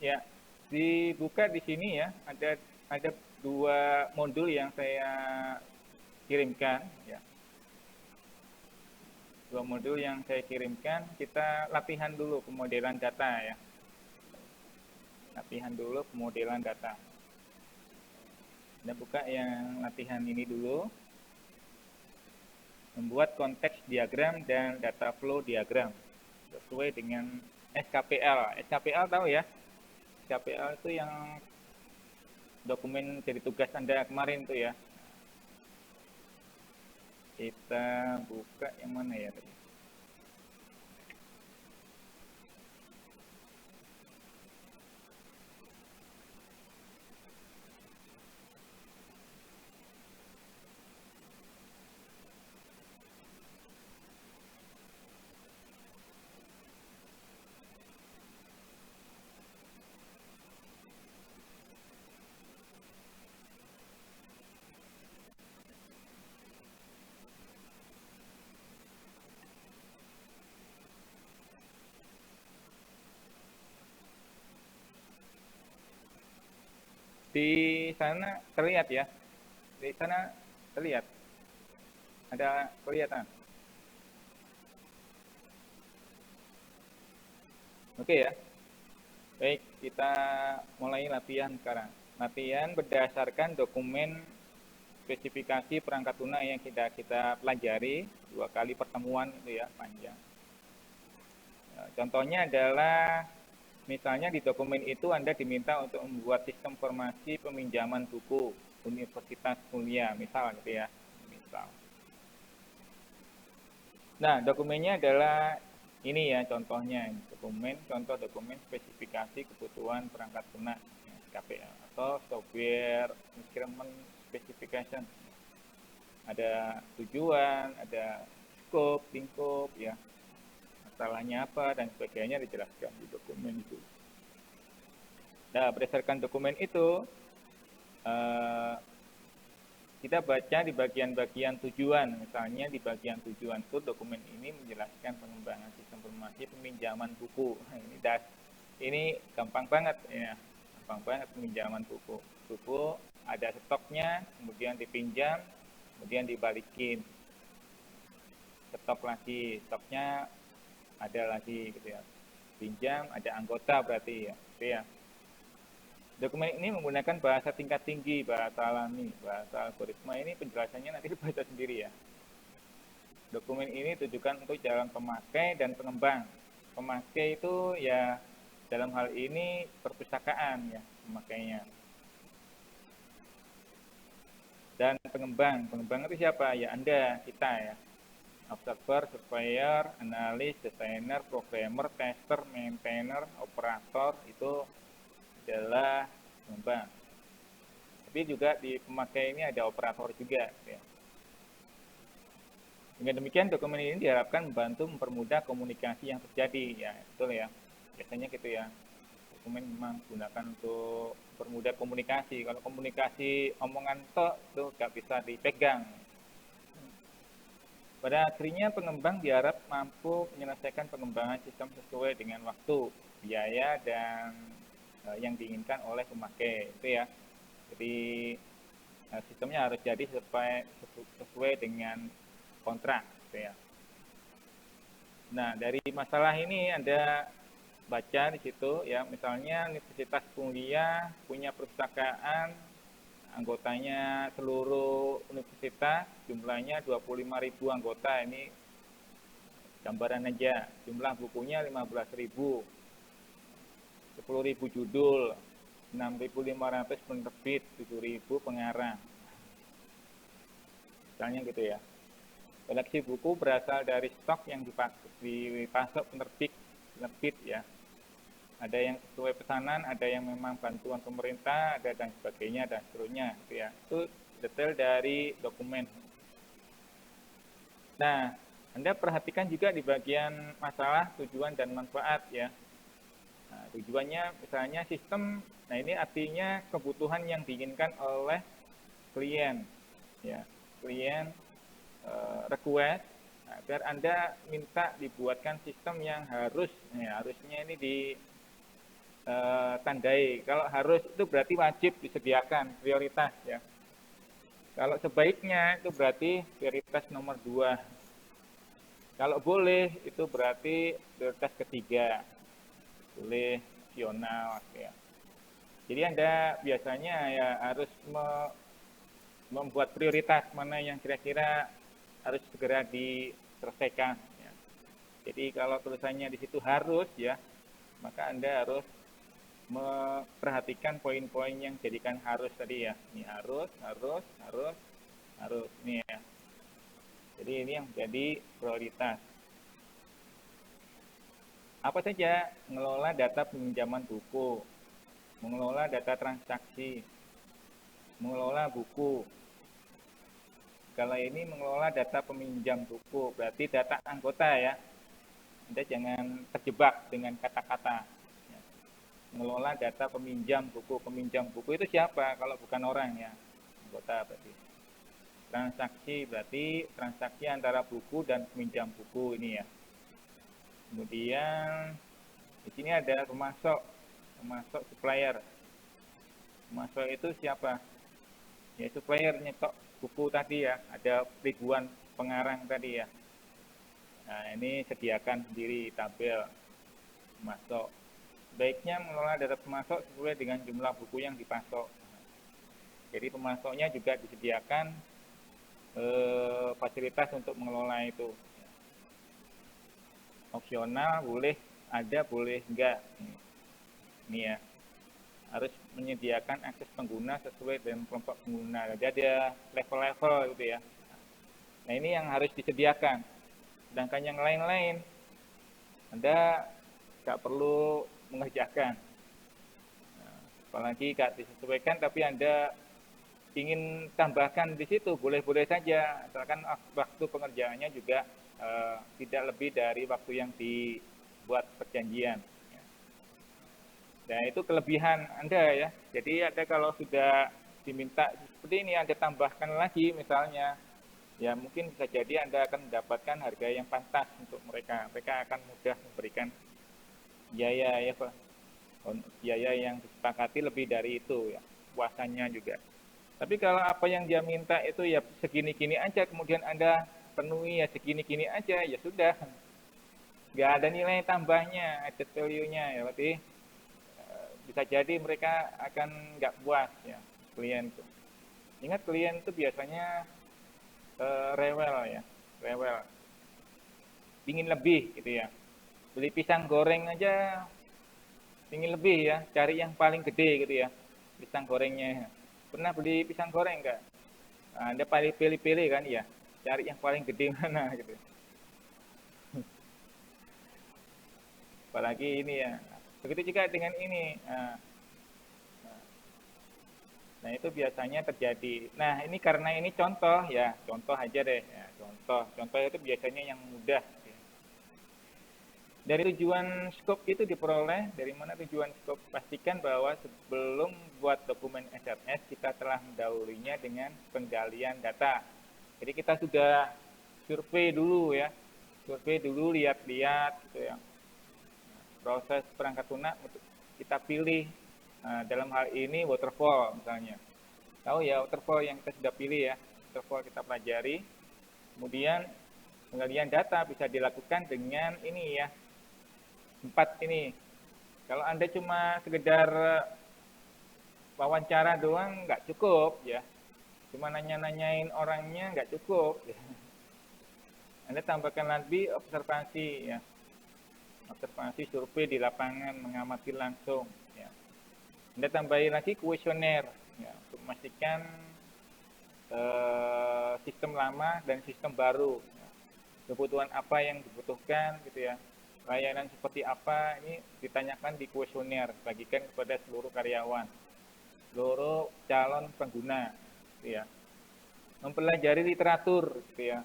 Ya, dibuka di sini ya, ada dua modul yang saya kirimkan ya. Dua modul yang saya kirimkan, kita latihan dulu pemodelan data ya. Latihan dulu pemodelan data. Kita buka yang latihan ini dulu. Membuat konteks diagram dan data flow diagram sesuai dengan SKPL. SKPL tahu ya? SKPL itu yang dokumen jadi tugas Anda kemarin tuh ya. Kita buka yang mana ya tadi? Di sana terlihat ya? Di sana terlihat? Ada kelihatan? Oke ya? Baik, kita mulai latihan sekarang. Latihan berdasarkan dokumen spesifikasi perangkat lunak yang kita pelajari 2 kali pertemuan itu ya, panjang. Contohnya adalah misalnya di dokumen itu Anda diminta untuk membuat sistem informasi peminjaman buku Universitas Mulia, misal gitu ya. Misal. Nah, dokumennya adalah ini ya contohnya, contoh dokumen spesifikasi kebutuhan perangkat lunak KPL atau software requirement specification. Ada tujuan, ada scope, lingkup ya, masalahnya apa dan sebagainya dijelaskan di dokumen itu. Nah, berdasarkan dokumen itu kita baca di bagian-bagian tujuan. Misalnya di bagian tujuan itu dokumen ini menjelaskan pengembangan sistem informasi peminjaman buku. Ini gampang banget ya, gampang banget peminjaman buku. Buku ada stoknya, kemudian dipinjam, kemudian dibalikin. Stok lagi, stoknya ada lagi gitu ya. Pinjam, ada anggota berarti ya. Gitu ya. Dokumen ini menggunakan bahasa tingkat tinggi, bahasa alami, bahasa algoritma. Ini penjelasannya nanti dibaca sendiri ya. Dokumen ini ditujukan untuk calon pemakai dan pengembang. Pemakai itu ya dalam hal ini perpustakaan ya pemakainya. Dan pengembang itu siapa? Ya Anda, kita ya. Observer, surveyor, analis, desainer, programmer, tester, maintainer, operator itu adalah pengembang. Tapi juga di pemakai ini ada operator juga. Ya. Dengan demikian dokumen ini diharapkan membantu mempermudah komunikasi yang terjadi. Ya, betul ya. Biasanya gitu ya. Dokumen memang digunakan untuk mempermudah komunikasi. Kalau komunikasi omongan tok itu nggak bisa dipegang. Pada akhirnya pengembang diharap mampu menyelesaikan pengembangan sistem sesuai dengan waktu, biaya, dan yang diinginkan oleh pemakai. Itu ya. Jadi sistemnya harus jadi sesuai dengan kontrak. Gitu ya. Nah, dari masalah ini Anda baca di situ ya, misalnya Universitas Mulia punya perpustakaan, anggotanya seluruh universitas, jumlahnya 25.000 anggota, ini gambaran aja, jumlah bukunya 15.000, 10.000 judul, 6.500 penerbit, 7.000 pengarang. Misalnya gitu ya. Koleksi buku berasal dari stok yang dipasok penerbit ya. Ada yang sesuai pesanan, ada yang memang bantuan pemerintah, ada dan sebagainya dan seterusnya gitu ya. Itu detail dari dokumen. Nah, Anda perhatikan juga di bagian masalah tujuan dan manfaat ya. Nah, tujuannya misalnya sistem, nah ini artinya kebutuhan yang diinginkan oleh klien ya. Klien request agar Anda minta dibuatkan sistem yang harusnya ini tandai. Kalau harus itu berarti wajib disediakan, prioritas ya. Kalau sebaiknya itu berarti prioritas nomor 2. Kalau boleh itu berarti prioritas ketiga. Boleh opsional ya. Jadi Anda biasanya ya harus membuat prioritas mana yang kira-kira harus segera diselesaikan ya. Jadi kalau tulisannya di situ harus ya, maka Anda harus memperhatikan poin-poin yang jadikan harus tadi ya. Ini harus ini ya. Jadi ini yang menjadi prioritas. Apa saja? Mengelola data peminjaman buku, mengelola data transaksi, mengelola buku. Kalau ini mengelola data peminjam buku, berarti data anggota ya. Anda jangan terjebak dengan kata-kata. Mengelola data peminjam buku itu siapa? Kalau bukan orang ya, anggota berarti. Transaksi berarti transaksi antara buku dan peminjam buku ini ya. Kemudian di sini ada pemasok supplier. Pemasok itu siapa? Ya supplier nyetok buku tadi ya, ada ribuan pengarang tadi ya. Nah ini sediakan sendiri tabel pemasok. Baiknya mengelola data pemasok sesuai dengan jumlah buku yang dipasok. Jadi pemasoknya juga disediakan fasilitas untuk mengelola itu. Opsional boleh ada, boleh enggak. Ini ya, harus menyediakan akses pengguna sesuai dengan kelompok pengguna. Jadi ada level-level gitu ya. Nah ini yang harus disediakan. Sedangkan yang lain-lain, Anda nggak perlu mengerjakan. Nah, apalagi nggak disesuaikan, tapi Anda ingin tambahkan di situ, boleh-boleh saja. Asalkan waktu pengerjaannya juga tidak lebih dari waktu yang dibuat perjanjian. Nah itu kelebihan Anda ya. Jadi Anda kalau sudah diminta seperti ini, Anda tambahkan lagi misalnya, ya mungkin bisa jadi Anda akan mendapatkan harga yang pantas untuk mereka. Mereka akan mudah memberikan biaya ya Pak. Biaya yang disepakati lebih dari itu ya, puasannya juga. Tapi kalau apa yang dia minta itu ya segini-gini aja, kemudian Anda penuhi ya segini-gini aja, ya sudah. Nggak ada nilai tambahnya, added value-nya ya, berarti bisa jadi mereka akan nggak puas ya, klien itu. Ingat klien itu biasanya rewel ya, rewel. Ingin lebih gitu ya. Beli pisang goreng aja ingin lebih ya, cari yang paling gede gitu ya, pisang gorengnya. Pernah beli pisang goreng nggak? Nah, Anda pilih-pilih kan ya, cari yang paling gede mana gitu. Apalagi ini ya. Begitu juga dengan ini. Nah itu biasanya terjadi. Nah ini karena ini contoh ya, contoh aja deh. Ya, contoh itu biasanya yang mudah. Ya. Dari tujuan skop itu diperoleh, dari mana tujuan skop? Pastikan bahwa sebelum buat dokumen SMS, kita telah mendahulunya dengan penggalian data. Jadi kita sudah survei dulu ya, survei dulu, lihat-lihat gitu ya. Proses perangkat lunak untuk kita pilih, dalam hal ini waterfall misalnya. Tahu ya waterfall yang kita sudah pilih ya, waterfall kita pelajari. Kemudian penggalian data bisa dilakukan dengan ini ya, 4 ini. Kalau Anda cuma sekedar wawancara doang nggak cukup ya, cuma nanya-nanyain orangnya nggak cukup ya. Anda tambahkan lagi observasi ya, observasi survei di lapangan, mengamati langsung ya. Anda tambahin lagi kuesioner ya, untuk memastikan sistem lama dan sistem baru ya. Kebutuhan apa yang dibutuhkan gitu ya, layanan seperti apa, ini ditanyakan di kuesioner, bagikan kepada seluruh karyawan, seluruh calon pengguna gitu ya. Mempelajari literatur gitu ya,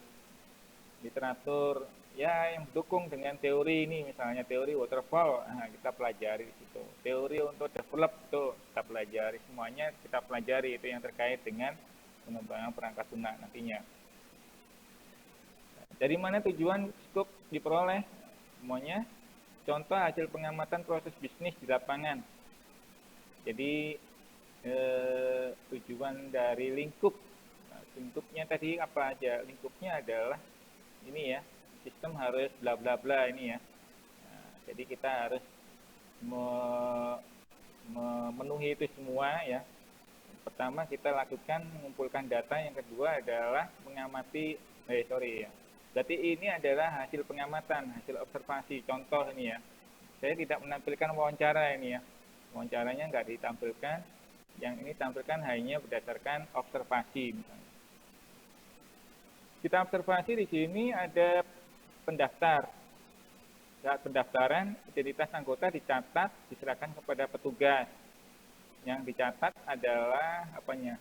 literatur ya yang mendukung dengan teori ini, misalnya teori waterfall, nah, kita pelajari di situ. Teori untuk develop itu kita pelajari, semuanya kita pelajari, itu yang terkait dengan pengembangan perangkat lunak nantinya. Dari mana tujuan skop diperoleh? Semuanya contoh hasil pengamatan proses bisnis di lapangan. Jadi tujuan dari lingkup, nah, lingkupnya tadi apa aja? Lingkupnya adalah ini ya, sistem harus bla bla bla ini ya. Nah, jadi kita harus memenuhi itu semua ya. Pertama kita lakukan mengumpulkan data, yang kedua adalah mengamati, ya. Berarti ini adalah hasil pengamatan, hasil observasi. Contoh ini ya, saya tidak menampilkan wawancara ini ya. Wawancaranya nggak ditampilkan, yang ini tampilkan hanya berdasarkan observasi. Misalnya. Kita observasi di sini ada pendaftar. Saat pendaftaran, identitas anggota dicatat, diserahkan kepada petugas. Yang dicatat adalah apanya?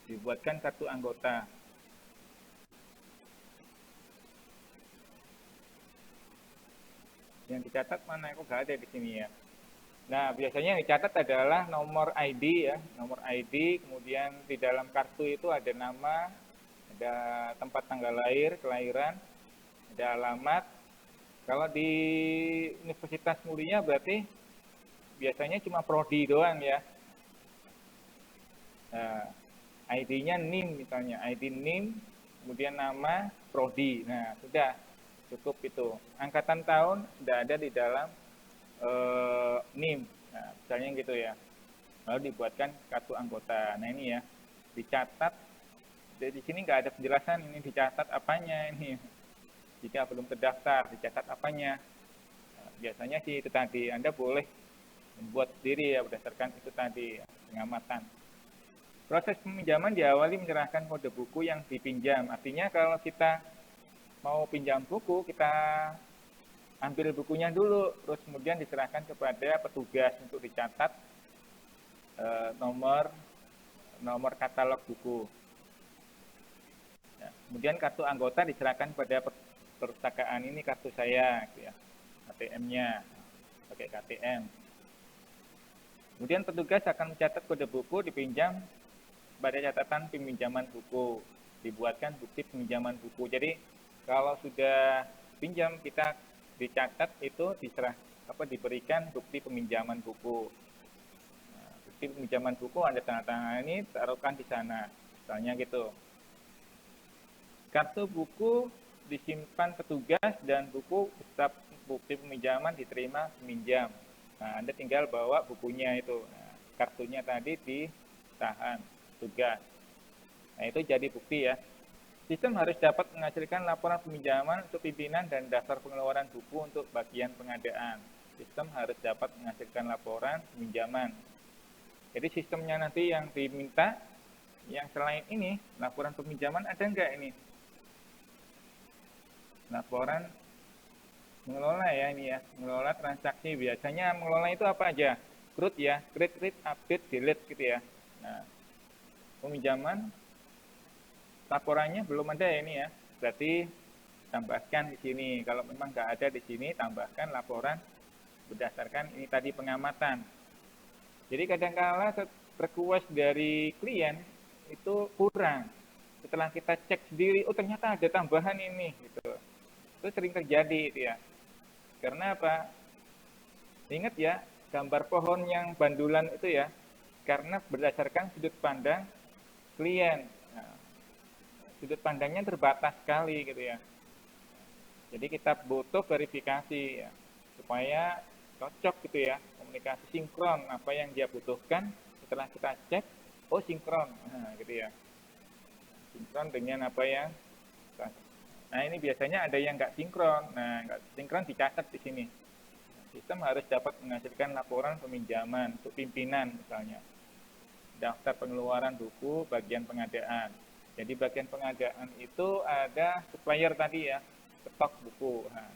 Dibuatkan kartu anggota. Yang dicatat mana? Kok nggak ada di sini ya? Nah, biasanya yang dicatat adalah nomor ID ya, nomor ID, kemudian di dalam kartu itu ada nama, ada tempat tanggal lahir, kelahiran, ada alamat. Kalau di Universitas Mulia berarti biasanya cuma prodi doang ya. Nah, ID-nya NIM misalnya, ID NIM, kemudian nama, prodi. Nah, sudah cukup itu. Angkatan tahun sudah ada di dalam NIM, nah, misalnya gitu ya. Lalu dibuatkan kartu anggota. Nah ini ya, dicatat. Di sini nggak ada penjelasan ini dicatat apanya ini. Jika belum terdaftar, dicatat apanya. Nah, biasanya sih itu tadi. Anda boleh membuat sendiri ya berdasarkan itu tadi, pengamatan. Proses peminjaman diawali menyerahkan kode buku yang dipinjam. Artinya kalau kita mau pinjam buku, kita ambil bukunya dulu, terus kemudian diserahkan kepada petugas untuk dicatat nomor katalog buku. Ya, kemudian kartu anggota diserahkan pada perpustakaan, ini kartu saya, gitu ya, KTM-nya, pakai KTM. Kemudian petugas akan mencatat kode buku dipinjam pada catatan peminjaman buku, dibuatkan bukti peminjaman buku. Jadi kalau sudah pinjam kita dicatat itu diberikan bukti peminjaman buku. Nah, bukti peminjaman buku ada tanda tangan ini, taruhkan di sana, misalnya gitu. Kartu buku disimpan petugas dan buku tetap bukti peminjaman diterima peminjam. Nah, Anda tinggal bawa bukunya itu. Nah, kartunya tadi ditahan petugas. Nah, itu jadi bukti ya. Sistem harus dapat menghasilkan laporan peminjaman untuk pimpinan dan daftar pengeluaran buku untuk bagian pengadaan. Sistem harus dapat menghasilkan laporan peminjaman. Jadi sistemnya nanti yang diminta, yang selain ini, laporan peminjaman ada enggak ini? Laporan mengelola ya ini ya, mengelola transaksi. Biasanya mengelola itu apa aja? Create ya, create, update, delete gitu ya. Nah, peminjaman laporannya belum ada ya ini ya, berarti tambahkan di sini. Kalau memang nggak ada di sini, tambahkan laporan berdasarkan ini tadi pengamatan. Jadi kadang-kala request dari klien itu kurang. Setelah kita cek sendiri, oh ternyata ada tambahan ini, gitu. Itu sering terjadi itu ya. Karena apa? Ingat ya, gambar pohon yang bandulan itu ya, karena berdasarkan sudut pandang klien. Sudut pandangnya terbatas sekali gitu ya. Jadi kita butuh verifikasi ya, supaya cocok gitu ya, komunikasi sinkron apa yang dia butuhkan. Setelah kita cek, oh sinkron, nah gitu ya, sinkron dengan apa yang. Nah ini biasanya ada yang nggak sinkron. Nah nggak sinkron dicatat di sini. Sistem harus dapat menghasilkan laporan peminjaman untuk pimpinan misalnya, daftar pengeluaran buku, bagian pengadaan. Jadi bagian pengadaan itu ada supplier tadi ya, stok buku. Nah,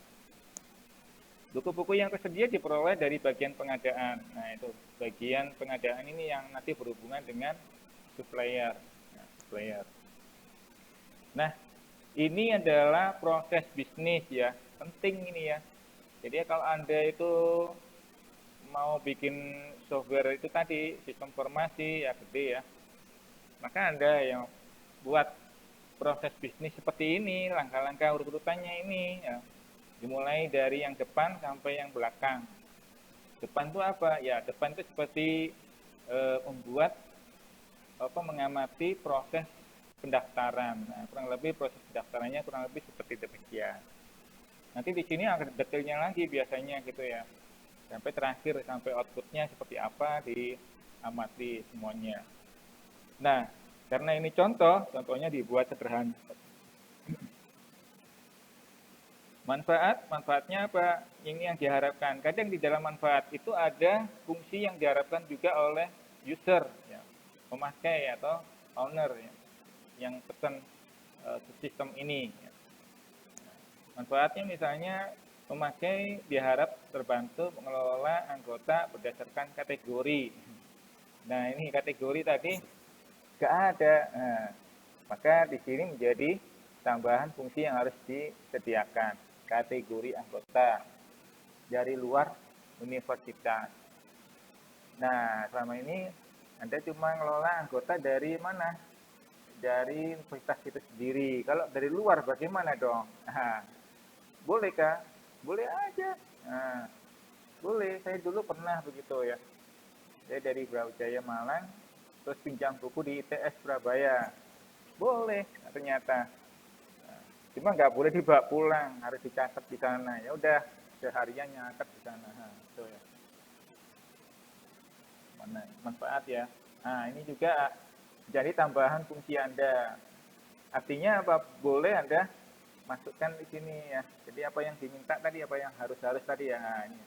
buku-buku yang tersedia diperoleh dari bagian pengadaan. Nah itu bagian pengadaan ini yang nanti berhubungan dengan supplier. Nah ini adalah proses bisnis ya, penting ini ya. Jadi kalau Anda itu mau bikin software itu tadi, sistem informasi ya gede ya, maka Anda yang buat proses bisnis seperti ini, langkah-langkah urutannya ini ya, dimulai dari yang depan sampai yang belakang. Depan itu apa? Ya, depan itu seperti membuat mengamati proses pendaftaran. Nah, kurang lebih proses pendaftarannya kurang lebih seperti demikian. Nanti di sini ada detailnya lagi biasanya gitu ya. Sampai terakhir, sampai outputnya seperti apa diamati semuanya. Nah, karena ini contohnya dibuat sederhana. Manfaatnya apa? Ini yang diharapkan. Kadang di dalam manfaat itu ada fungsi yang diharapkan juga oleh user, ya, pemakai atau owner ya, yang pesan sistem ini. Ya. Manfaatnya misalnya pemakai diharap terbantu mengelola anggota berdasarkan kategori. Nah ini kategori tadi nggak ada. Nah, maka di sini menjadi tambahan fungsi yang harus disediakan. Kategori anggota dari luar universitas. Nah, selama ini Anda cuma ngelola anggota dari mana? Dari universitas itu sendiri. Kalau dari luar bagaimana dong? Nah, bolehkah? Boleh aja. Nah, boleh. Saya dulu pernah begitu ya. Saya dari Brawijaya Malang, terus pinjam buku di ITS Surabaya. Boleh, ternyata. Cuma nggak boleh dibawa pulang, harus dicatat di sana. Ya udah, seharian nyatet di sana. Nah, itu ya. Mana manfaat ya. Nah, ini juga jadi tambahan fungsi Anda. Artinya apa? Boleh Anda masukkan di sini ya. Jadi apa yang diminta tadi, apa yang harus tadi ya. Nah, ini.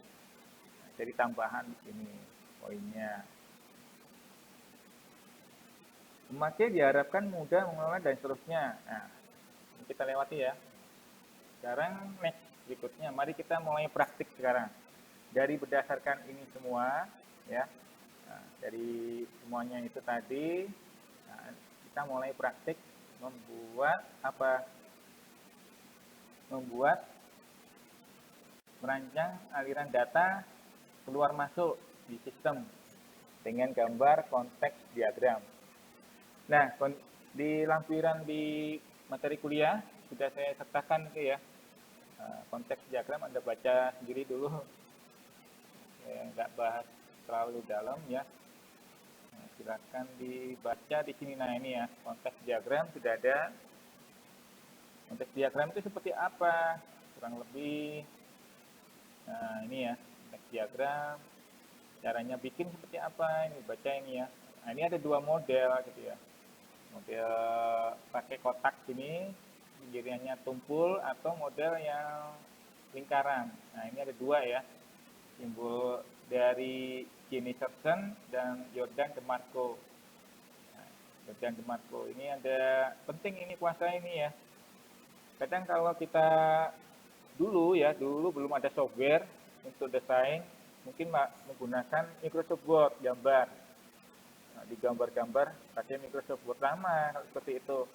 Jadi tambahan di sini poinnya. Memakai diharapkan mudah mengelola dan seterusnya. Nah, kita lewati ya. Sekarang next berikutnya, mari kita mulai praktik sekarang. Dari berdasarkan ini semua, ya, nah, dari semuanya itu tadi, nah, kita mulai praktik membuat apa? Membuat merancang aliran data keluar masuk di sistem dengan gambar konteks diagram. Nah, di lampiran di materi kuliah sudah saya sertakan itu ya. Konteks diagram Anda baca sendiri dulu. Ya, nggak bahas terlalu dalam ya. Nah, silakan dibaca di sini. Nah, ini ya, konteks diagram sudah ada. Konteks diagram itu seperti apa? Kurang lebih nah, ini ya, konteks diagram. Caranya bikin seperti apa? Ini baca ini ya. Nah, ini ada dua model gitu ya. Model pakai kotak sini, pinggirnya tumpul, atau model yang lingkaran. Nah, ini ada dua ya. Simbol dari Jenny Sersen dan Jordan DeMarco. Nah, Jordan DeMarco ini ada penting ini kuasa ini ya. Kadang kalau kita dulu belum ada software untuk desain, mungkin menggunakan Microsoft Word gambar. Nah, di gambar-gambar pakai Microsoft Word lama seperti itu.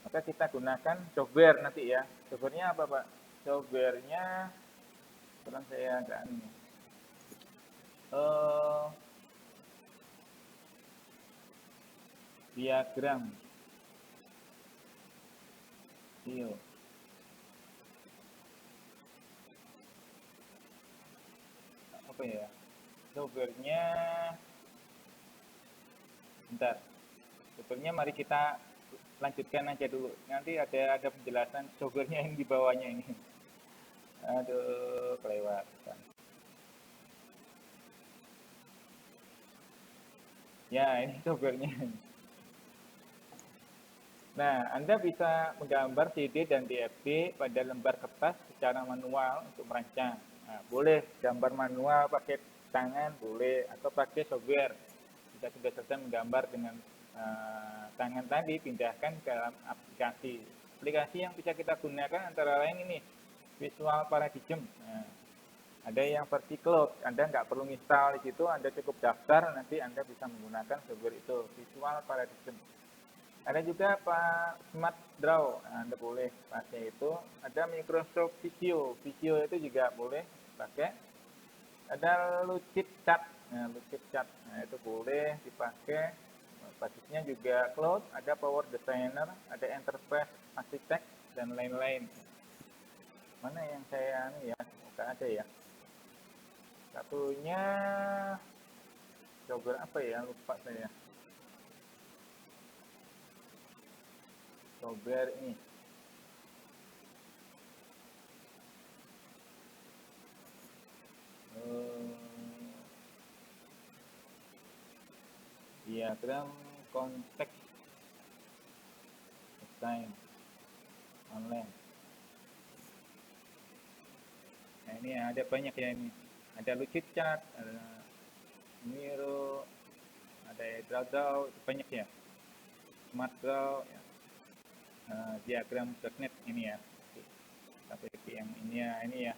Maka kita gunakan software nanti ya. Softwarenya apa Pak? Softwarenya sekarang saya agak ini. Diagram. Iya. Apa ya? Softwarenya bentar. Softwarenya mari kita lanjutkan aja dulu. Nanti ada penjelasan softwarenya yang di bawahnya ini. Aduh, kelewatan. Ya, ini softwarenya. Nah, Anda bisa menggambar CD dan DFP pada lembar kertas secara manual untuk merancang. Nah, boleh gambar manual pakai tangan, boleh, atau pakai software. Jika sudah selesai menggambar dengan tangan tadi, pindahkan ke dalam aplikasi. Aplikasi yang bisa kita gunakan antara lain ini, Visual Paradigm. Nah, ada yang versi cloud, Anda nggak perlu install di situ, Anda cukup daftar, nanti Anda bisa menggunakan software itu, Visual Paradigm. Ada juga Pak Smart Draw, nah, Anda boleh pakai itu. Ada Microsoft Visio, Visio itu juga boleh pakai. Ada Lucid Chat, nah, Lucid Chat, nah, itu boleh dipakai. Basisnya juga cloud, ada Power Designer, ada Enterprise Architect, dan lain-lain. Mana yang saya ini ya, bukan ada ya. Satunya software apa ya? Lupa saya. Software ini. Diagram konteks desain online. Nah, ini ada banyak ya ini. Ada Lucidchart, ada Miro, ada Draw, banyak ya. Smart Draw, ya. Diagram.net ini ya. Tapi yang ini ya.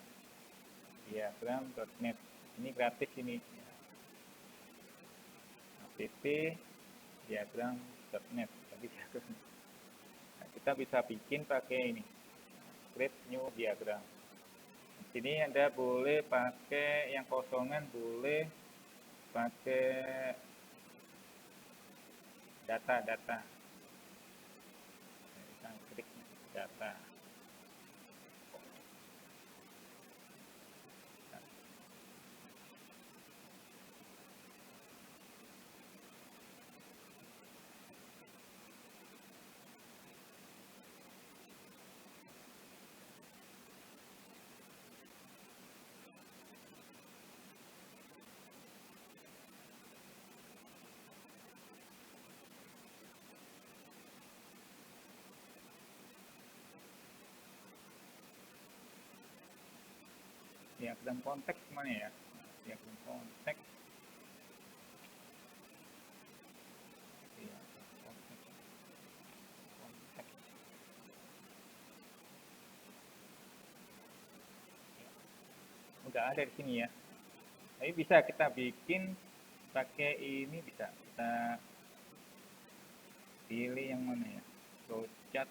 Diagram.net. Ini gratis ini. App diagram.net. Nah, kita bisa bikin pakai ini. Create new diagram. Di sini Anda boleh pakai yang kosongan, boleh pakai data. Kita klik data. Diagram konteks mana ya? Diagram konteks. Udah ada di sini ya. Tapi bisa kita bikin pakai ini, bisa kita pilih yang mana ya? Flowchart.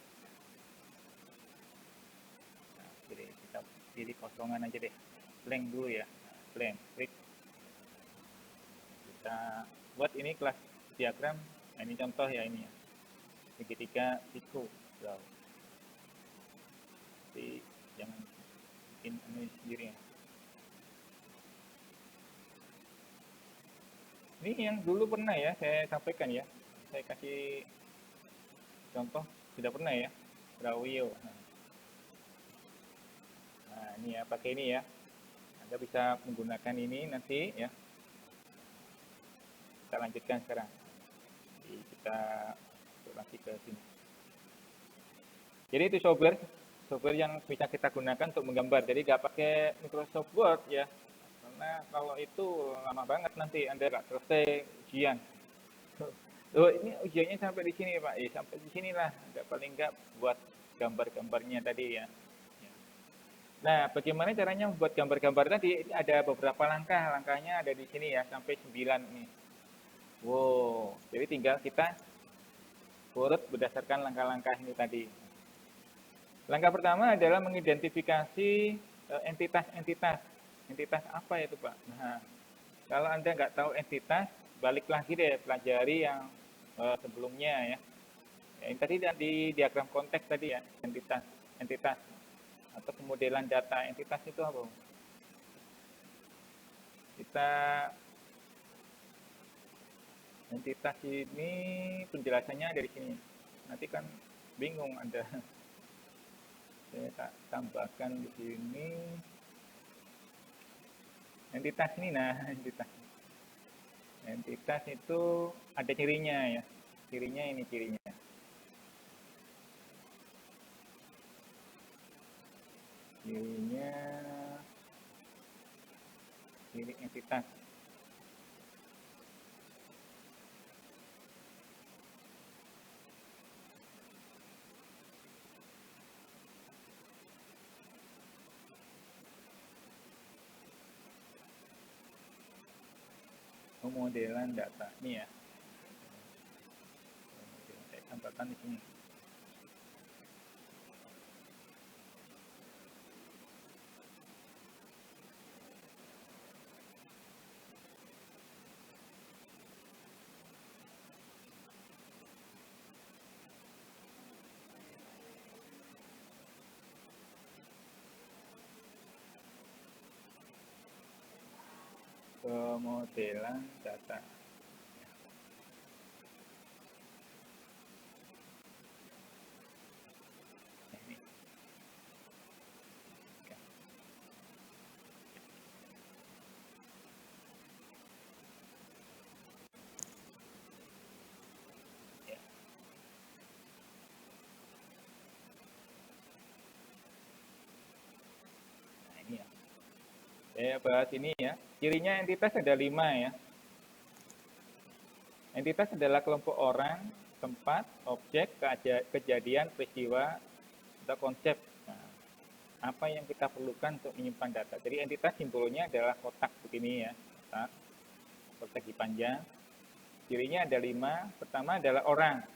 Nah, kita pilih kosongan aja deh. Blank dulu ya. Blank, klik. Kita buat ini kelas diagram. Nah, ini contoh ya ini ya. Segitiga siku. Jadi jangan bikin ini sendiri ya. Ini yang dulu pernah ya saya sampaikan ya. Saya kasih contoh, sudah pernah ya. Rawio. Nah, ini ya, pakai ini ya. Anda bisa menggunakan ini nanti ya. Kita lanjutkan sekarang. Jadi kita lagi ke sini. Jadi itu software yang bisa kita gunakan untuk menggambar. Jadi nggak pakai Microsoft Word ya. Karena kalau itu lama banget nanti Anda nggak selesai ujian. Oh, ini ujiannya sampai di sini Pak. Sampai di sinilah. Paling nggak buat gambar-gambarnya tadi ya. Nah, bagaimana caranya membuat gambar-gambar tadi? Ini ada beberapa langkah. Langkahnya ada di sini ya, sampai 9 nih. Wow, jadi tinggal kita urut berdasarkan langkah-langkah ini tadi. Langkah pertama adalah mengidentifikasi entitas-entitas. Entitas apa itu Pak? Nah, kalau Anda nggak tahu entitas, balik lagi deh pelajari yang sebelumnya ya. Yang tadi di diagram konteks tadi ya, entitas atau pemodelan data. Entitas itu apa? Entitas ini penjelasannya dari sini. Nanti kan bingung Anda. Saya tak tambahkan di sini. Entitas ini, nah entitas. Entitas itu ada cirinya ya. Cirinya ini cirinya. Ciri entitas. Pemodelan data ini ya. Saya tambahkan di sini. Pemodelan data. Ini. Ya. Nah, ini ya. Saya bahas ini ya. Cirinya entitas ada 5 ya. Entitas adalah kelompok orang, tempat, objek, kejadian, peristiwa, atau konsep. Nah, apa yang kita perlukan untuk menyimpan data. Jadi entitas simbolnya adalah kotak begini ya. Kotak persegi panjang. Cirinya ada 5. Pertama adalah orang.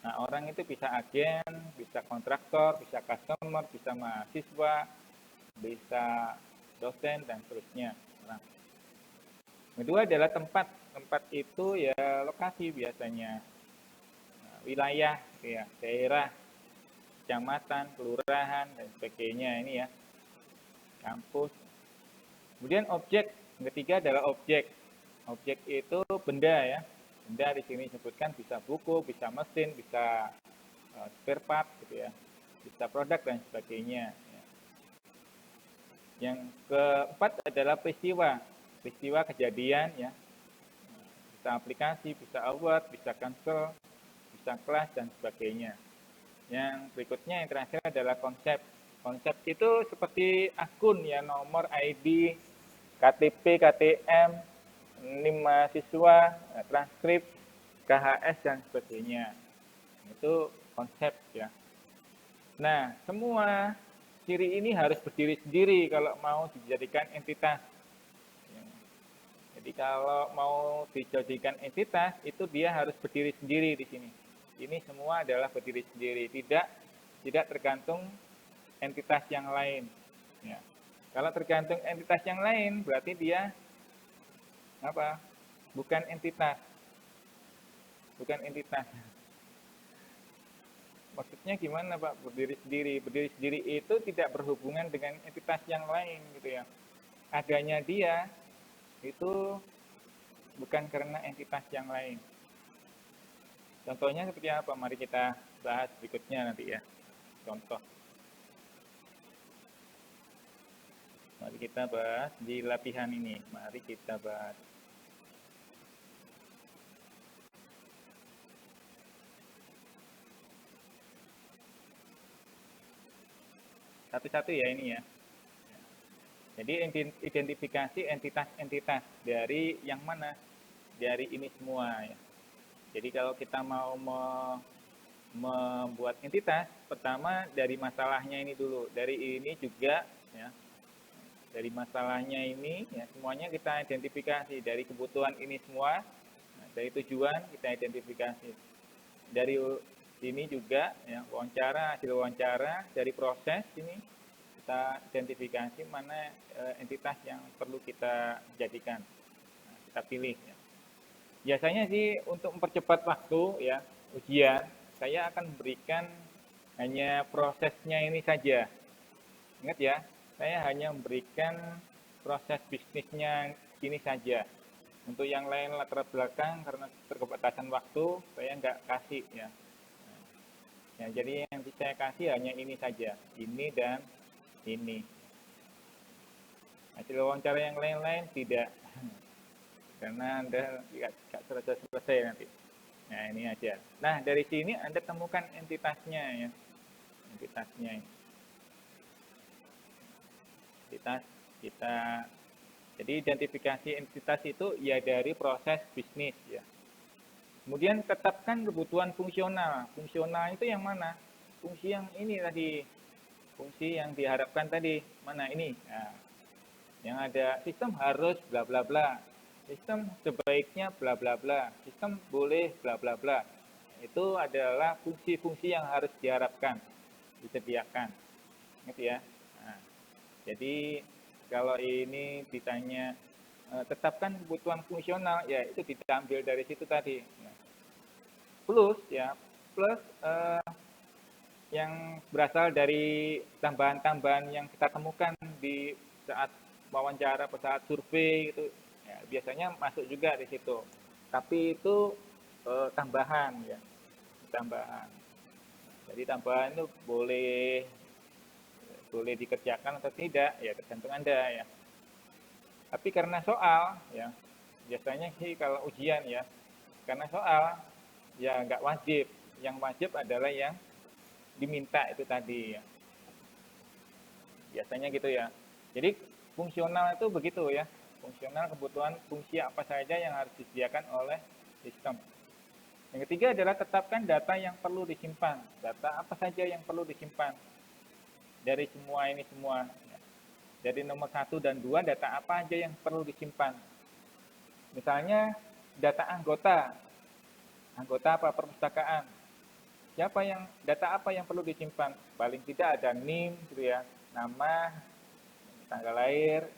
Nah, orang itu bisa agen, bisa kontraktor, bisa customer, bisa mahasiswa, bisa dosen, dan seterusnya. Nah, kedua adalah tempat. Tempat itu ya lokasi biasanya. Nah, wilayah, ya, daerah, kecamatan, kelurahan, dan sebagainya. Ini ya, kampus. Kemudian objek. Yang ketiga adalah objek. Objek itu benda ya. Benda di sini disebutkan bisa buku, bisa mesin, bisa spare part gitu ya. Bisa produk dan sebagainya. Yang keempat adalah peristiwa. Peristiwa kejadian ya. Bisa aplikasi, bisa award, bisa cancel, bisa kelas dan sebagainya. Yang berikutnya yang terakhir adalah konsep. Konsep itu seperti akun ya, nomor ID, KTP, KTM, NIM mahasiswa, transkrip, KHS dan sebagainya. Itu konsep ya. Nah, semua ciri ini harus berdiri sendiri kalau mau dijadikan entitas. Jadi kalau mau dijadikan entitas, itu dia harus berdiri sendiri di sini. Ini semua adalah berdiri sendiri, tidak tergantung entitas yang lain. Ya. Kalau tergantung entitas yang lain, berarti dia apa? Bukan entitas. Bukan entitas. Maksudnya gimana Pak? Berdiri sendiri. Berdiri sendiri itu tidak berhubungan dengan entitas yang lain gitu ya. Adanya dia itu bukan karena entitas yang lain. Contohnya seperti apa? Mari kita bahas berikutnya nanti ya. Contoh. Mari kita bahas di latihan ini. Mari kita bahas. Satu-satu ya ini ya. Jadi identifikasi entitas-entitas dari yang mana? Dari ini semua ya. Jadi kalau kita mau membuat entitas, pertama dari masalahnya ini dulu. Dari ini juga ya. Dari masalahnya ini ya semuanya kita identifikasi. Dari kebutuhan ini semua, dari tujuan kita identifikasi. Dari ini juga ya wawancara, hasil wawancara, dari proses ini kita identifikasi mana entitas yang perlu kita jadikan. Nah, kita pilih ya. Biasanya sih untuk mempercepat waktu ya ujian, saya akan berikan hanya prosesnya ini saja. Ingat ya, saya hanya memberikan proses bisnisnya ini saja. Untuk yang lain latar belakang karena keterbatasan waktu, saya nggak kasih ya. Ya, jadi yang saya kasih hanya ini saja, ini dan ini. Hasil wawancara yang lain-lain tidak, karena Anda tidak selesai nanti. Nah, ini aja. Nah, dari sini Anda temukan entitasnya ya. Entitasnya ini. Entitas kita. Jadi identifikasi entitas itu ya dari proses bisnis ya. Kemudian tetapkan kebutuhan fungsional. Fungsional itu yang mana? Fungsi yang ini tadi. Fungsi yang diharapkan tadi. Mana ini? Nah, yang ada sistem harus bla bla bla. Sistem sebaiknya bla bla bla. Sistem boleh bla bla bla. Itu adalah fungsi-fungsi yang harus diharapkan, disediakan. Gitu ya. Nah, jadi kalau ini ditanya tetapkan kebutuhan fungsional, ya itu diambil dari situ tadi. Plus ya, plus yang berasal dari tambahan-tambahan yang kita temukan di saat wawancara, pada saat survei itu ya, biasanya masuk juga di situ. Tapi itu tambahan ya, tambahan. Jadi tambahan itu boleh boleh dikerjakan atau tidak ya tergantung Anda ya. Tapi karena soal ya biasanya sih kalau ujian ya karena soal ya nggak wajib. Yang wajib adalah yang diminta itu tadi ya. Biasanya gitu ya. Jadi fungsional itu begitu ya. Fungsional kebutuhan fungsi apa saja yang harus disediakan oleh sistem. Yang ketiga adalah tetapkan data yang perlu disimpan. Data apa saja yang perlu disimpan dari semua ini semua. Dari nomor 1 dan 2 data apa aja yang perlu disimpan. Misalnya data anggota. Anggota apa perpustakaan. Data apa yang perlu disimpan? Paling tidak ada NIM gitu ya, nama, tanggal lahir,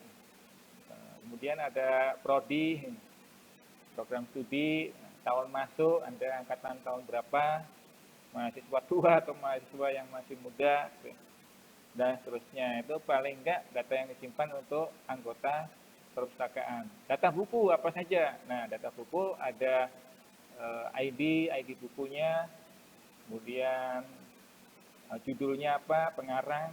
kemudian ada prodi, program studi, tahun masuk, Anda angkatan tahun berapa, mahasiswa tua atau mahasiswa yang masih muda, dan seterusnya. Itu paling enggak data yang disimpan untuk anggota perpustakaan. Data buku apa saja? Nah, data buku ada ID bukunya, kemudian judulnya apa, pengarang,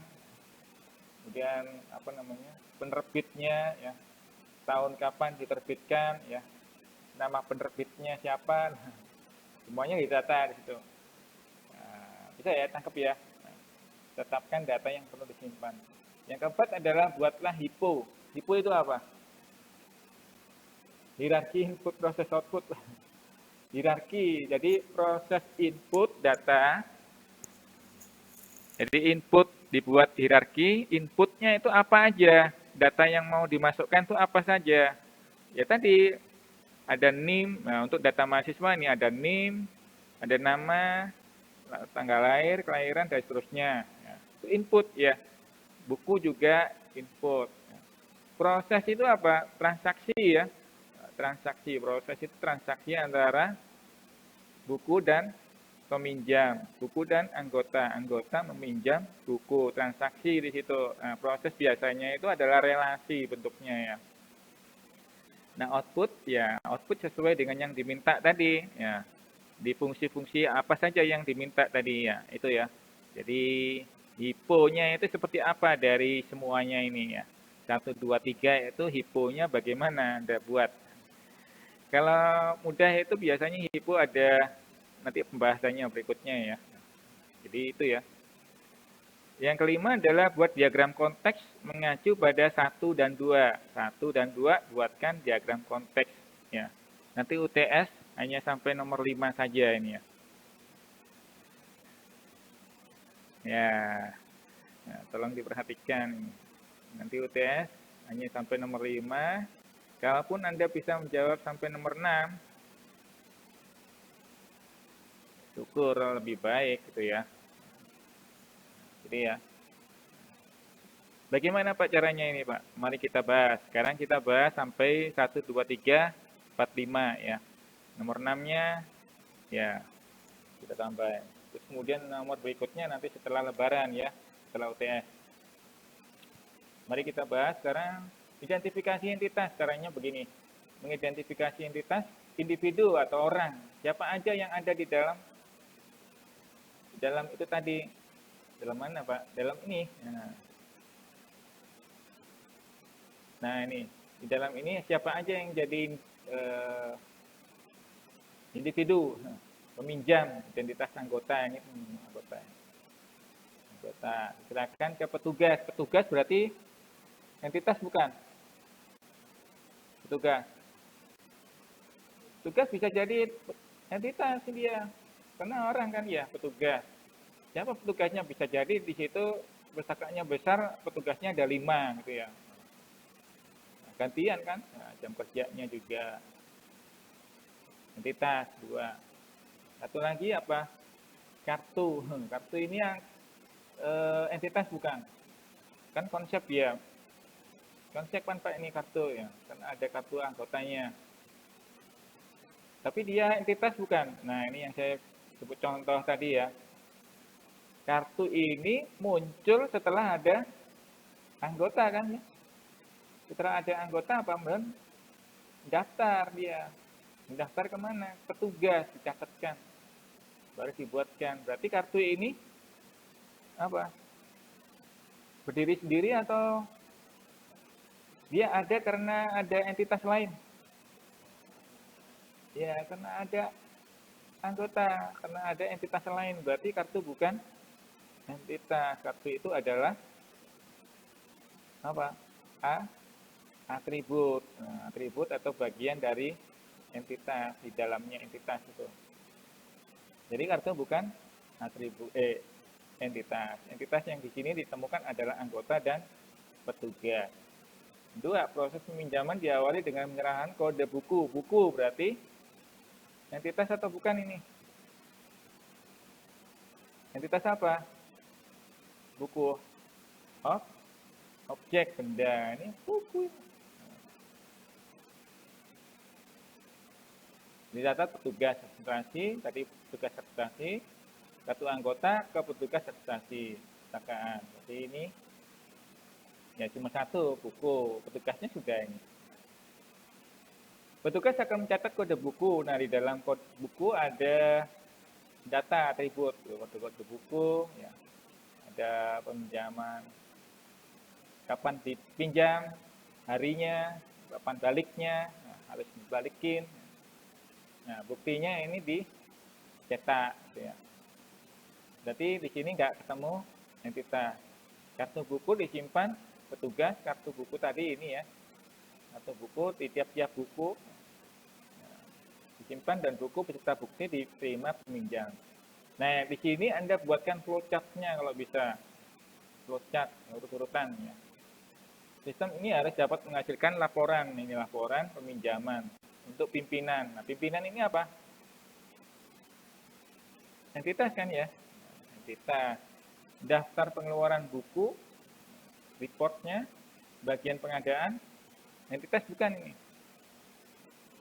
kemudian apa namanya, penerbitnya, ya, tahun kapan diterbitkan, ya, nama penerbitnya siapa, semuanya didata di situ. Nah, bisa ya, tangkap ya. Nah, tetapkan data yang perlu disimpan. Yang keempat adalah buatlah HIPO. HIPO itu apa? Hierarki input proses output. Hierarki, jadi proses input data. Jadi input dibuat hierarki, inputnya itu apa aja, data yang mau dimasukkan itu apa saja. Ya tadi ada NIM, nah untuk data mahasiswa ini ada NIM, ada nama, tanggal lahir, kelahiran, dan seterusnya. Ya, itu input ya. Buku juga input. Proses itu apa? Transaksi ya. Transaksi, proses itu transaksi antara buku dan peminjam, buku dan anggota meminjam buku, transaksi di situ. Nah, proses biasanya itu adalah relasi bentuknya ya. Nah, output sesuai dengan yang diminta tadi ya. Di fungsi-fungsi apa saja yang diminta tadi ya, itu ya. Jadi hiponya itu seperti apa dari semuanya ini ya. 1 2 3 itu hiponya bagaimana Anda buat. Kalau mudah itu biasanya hipo ada nanti pembahasannya berikutnya ya. Jadi itu ya. Yang kelima adalah buat diagram konteks mengacu pada 1 dan 2. 1 dan 2 buatkan diagram konteks ya. Nanti UTS hanya sampai nomor 5 saja ini ya. Ya. Nah, tolong diperhatikan. Nanti UTS hanya sampai nomor 5. Kalaupun Anda bisa menjawab sampai nomor 6, syukur lebih baik gitu ya. Jadi ya. Bagaimana Pak caranya ini Pak? Mari kita bahas. Sekarang kita bahas sampai 1, 2, 3, 4, 5 ya. Nomor 6-nya ya kita tambah. Terus kemudian nomor berikutnya nanti setelah lebaran ya, setelah UTS. Mari kita bahas sekarang identifikasi entitas. Caranya begini. Mengidentifikasi entitas individu atau orang. Siapa aja yang ada di dalam itu tadi. Dalam mana Pak? Dalam ini. Nah ini, di dalam ini siapa aja yang jadi individu, peminjam, identitas anggota, ini anggota. Silakan ke petugas. Petugas berarti entitas bukan? Petugas. Petugas bisa jadi entitas dia, karena orang kan ya petugas. Siapa petugasnya bisa jadi di situ pustakanya besar, petugasnya ada 5 gitu ya. Gantian kan, nah, jam kerjanya juga entitas 2. Satu lagi apa? Kartu. Kartu ini yang entitas bukan? Kan konsep ya. Konsep kan Pak ini kartu ya. Kan ada kartu anggotanya. Tapi dia entitas bukan? Nah ini yang saya sebut contoh tadi ya. Kartu ini muncul setelah ada anggota kan ya. Setelah ada anggota apa? Daftar dia. Mendaftar kemana? Petugas, dicatatkan. Baru dibuatkan. Berarti kartu ini apa? Berdiri sendiri atau dia ada karena ada entitas lain? Ya, karena ada anggota, karena ada entitas lain. Berarti kartu bukan entitas. Kartu itu adalah apa? Atribut. Nah, atribut atau bagian dari entitas, di dalamnya entitas itu. Jadi kartu bukan atribut entitas. Entitas yang di sini ditemukan adalah anggota dan petugas. 2. Proses peminjaman diawali dengan menyerahkan kode buku. Buku berarti entitas atau bukan ini? Entitas apa? Buku. Objek, benda. Ini buku. Dicatat petugas administrasi, tadi petugas administrasi, kartu anggota ke petugas administrasi, perpustakaan. Jadi ini ya cuma satu, buku. Petugasnya sudah ini. Petugas akan mencatat kode buku. Nah, di dalam kode buku ada data atribut, kode buku, ya. Ada peminjaman, kapan dipinjam, harinya, kapan baliknya, nah, harus dibalikin. Nah, buktinya ini dicetak, gitu ya. Berarti di sini nggak ketemu entitas. Kartu buku disimpan petugas, kartu buku tadi ini ya. Kartu buku di tiap-tiap buku disimpan dan buku beserta bukti diterima peminjam. Nah, di sini Anda buatkan flowchart-nya kalau bisa. Flowchart, urut-urutan ya. Sistem ini harus dapat menghasilkan laporan. Ini laporan peminjaman untuk pimpinan. Nah, pimpinan ini apa? Entitas kan ya? Entitas. Daftar pengeluaran buku, reportnya, bagian pengadaan, entitas bukan ini?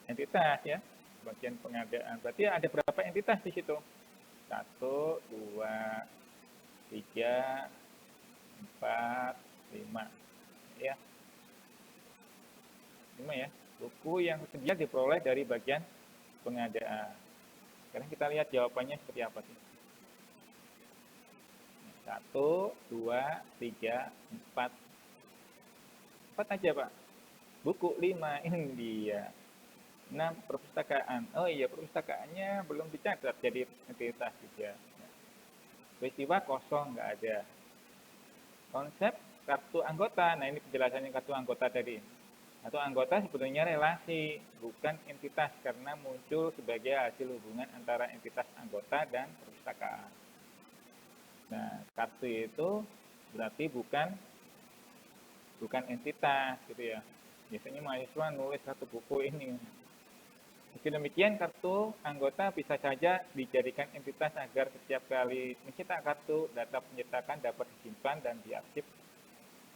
Entitas ya, bagian pengadaan. Berarti ada berapa entitas di situ? 1, 2, 3, 4, 5. Ya. 5 ya. Buku yang tersedia diperoleh dari bagian pengadaan. Sekarang kita lihat jawabannya seperti apa sih. 1, 2, 3, 4. 4 aja Pak. Buku 5, ini dia. 6, perpustakaan. Oh iya, perpustakaannya belum dicatat jadi entitas juga. Peristiwa kosong, nggak ada. Konsep kartu anggota. Nah, ini penjelasannya kartu anggota tadi. Kartu anggota sebenarnya relasi, bukan entitas, karena muncul sebagai hasil hubungan antara entitas anggota dan perpustakaan. Nah, kartu itu berarti bukan entitas gitu ya. Biasanya mahasiswa nulis satu buku ini. Meski demikian, kartu anggota bisa saja dijadikan entitas agar setiap kali mencetak kartu, data pencetakan dapat disimpan dan diarsip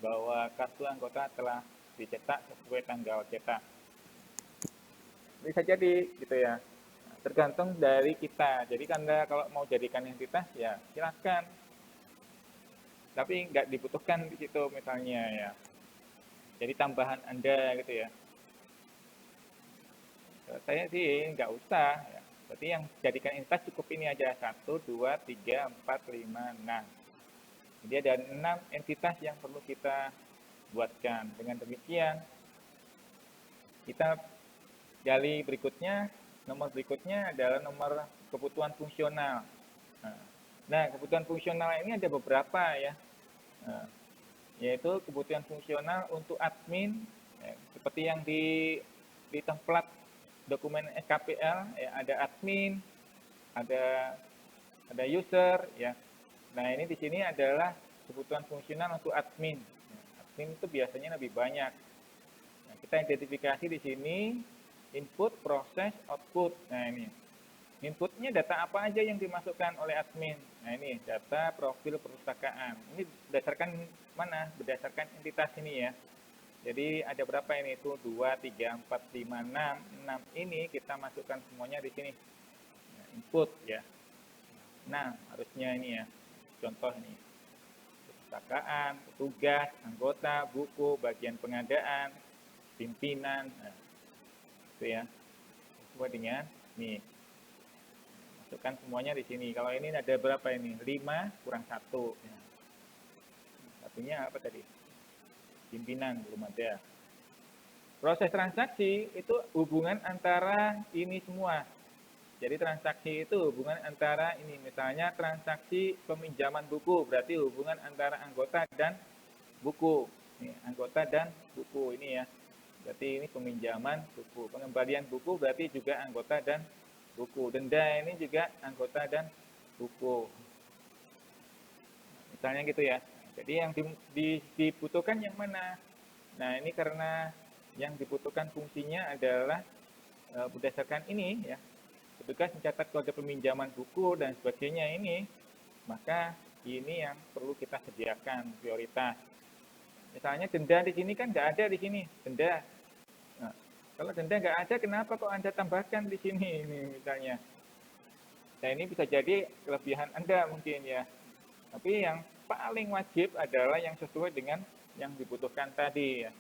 bahwa kartu anggota telah dicetak sesuai tanggal cetak. Bisa jadi gitu ya. Tergantung dari kita. Jadi Anda kalau mau jadikan entitas ya silahkan. Tapi nggak dibutuhkan di situ misalnya ya. Jadi tambahan Anda gitu ya. Saya sih nggak usah. Ya. Berarti yang jadikan entitas cukup ini aja. 1, 2, 3, 4, 5, 6. Jadi ada 6 entitas yang perlu kita buatkan. Dengan demikian, kita gali berikutnya, nomor berikutnya adalah nomor kebutuhan fungsional. Nah, kebutuhan fungsional ini ada beberapa ya, yaitu kebutuhan fungsional untuk admin, ya, seperti yang di template dokumen SKPL, ya, ada admin, ada user, ya. Nah, ini di sini adalah kebutuhan fungsional untuk admin. Admin itu biasanya lebih banyak. Nah, kita identifikasi di sini input, proses, output. Nah, ini inputnya data apa aja yang dimasukkan oleh admin. Nah, ini data profil perpustakaan. Ini berdasarkan mana? Berdasarkan entitas ini ya. Jadi ada berapa ini? Itu 2, 3, 4, 5, 6. 6 ini kita masukkan semuanya di sini. Nah, input ya. Nah, harusnya ini ya. Contoh ini. Perpustakaan, petugas, anggota, buku, bagian pengadaan, pimpinan, nah, itu ya. Sesuai dengan nih. Masukkan semuanya di sini. Kalau ini ada berapa ini? 5 kurang 1. Ya. Satunya apa tadi? Pimpinan belum ada. Proses transaksi itu hubungan antara ini semua. Jadi transaksi itu hubungan antara ini, misalnya transaksi peminjaman buku, berarti hubungan antara anggota dan buku. Ini, anggota dan buku ini ya. Berarti ini peminjaman buku. Pengembalian buku berarti juga anggota dan buku. Denda ini juga anggota dan buku. Misalnya gitu ya. Jadi yang dibutuhkan yang mana? Nah, ini karena yang dibutuhkan fungsinya adalah berdasarkan ini ya. Petugas mencatat kode peminjaman buku dan sebagainya ini, maka ini yang perlu kita sediakan prioritas. Misalnya denda di sini kan nggak ada di sini denda. Nah, kalau denda nggak ada, kenapa kok Anda tambahkan di sini ini misalnya? Nah ini bisa jadi kelebihan Anda mungkin ya. Tapi yang paling wajib adalah yang sesuai dengan yang dibutuhkan tadi ya.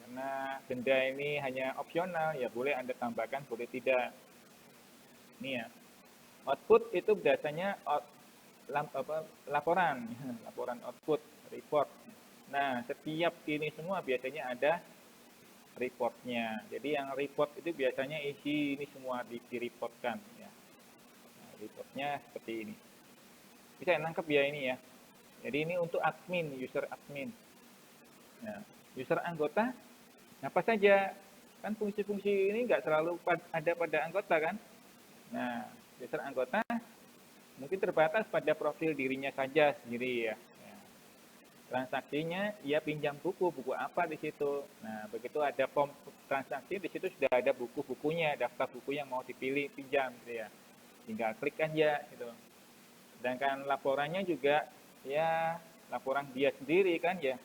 Karena denda ini hanya opsional, ya boleh Anda tambahkan, boleh tidak. Ini ya. Output itu biasanya laporan, laporan output, report. Nah, setiap ini semua biasanya ada reportnya. Jadi yang report itu biasanya isi ini semua di-reportkan. Ya. Nah, reportnya seperti ini. Bisa nangkep ya ini ya. Jadi ini untuk admin, user admin. Nah, user anggota, apa saja? Kan fungsi-fungsi ini nggak selalu ada pada anggota kan? Nah, user anggota mungkin terbatas pada profil dirinya saja sendiri ya. Transaksinya ia pinjam buku apa di situ. Nah, begitu ada form transaksi di situ sudah ada buku-bukunya, daftar buku yang mau dipilih pinjam gitu ya. Tinggal klik aja gitu. Sedangkan laporannya juga ya laporan dia sendiri kan ya.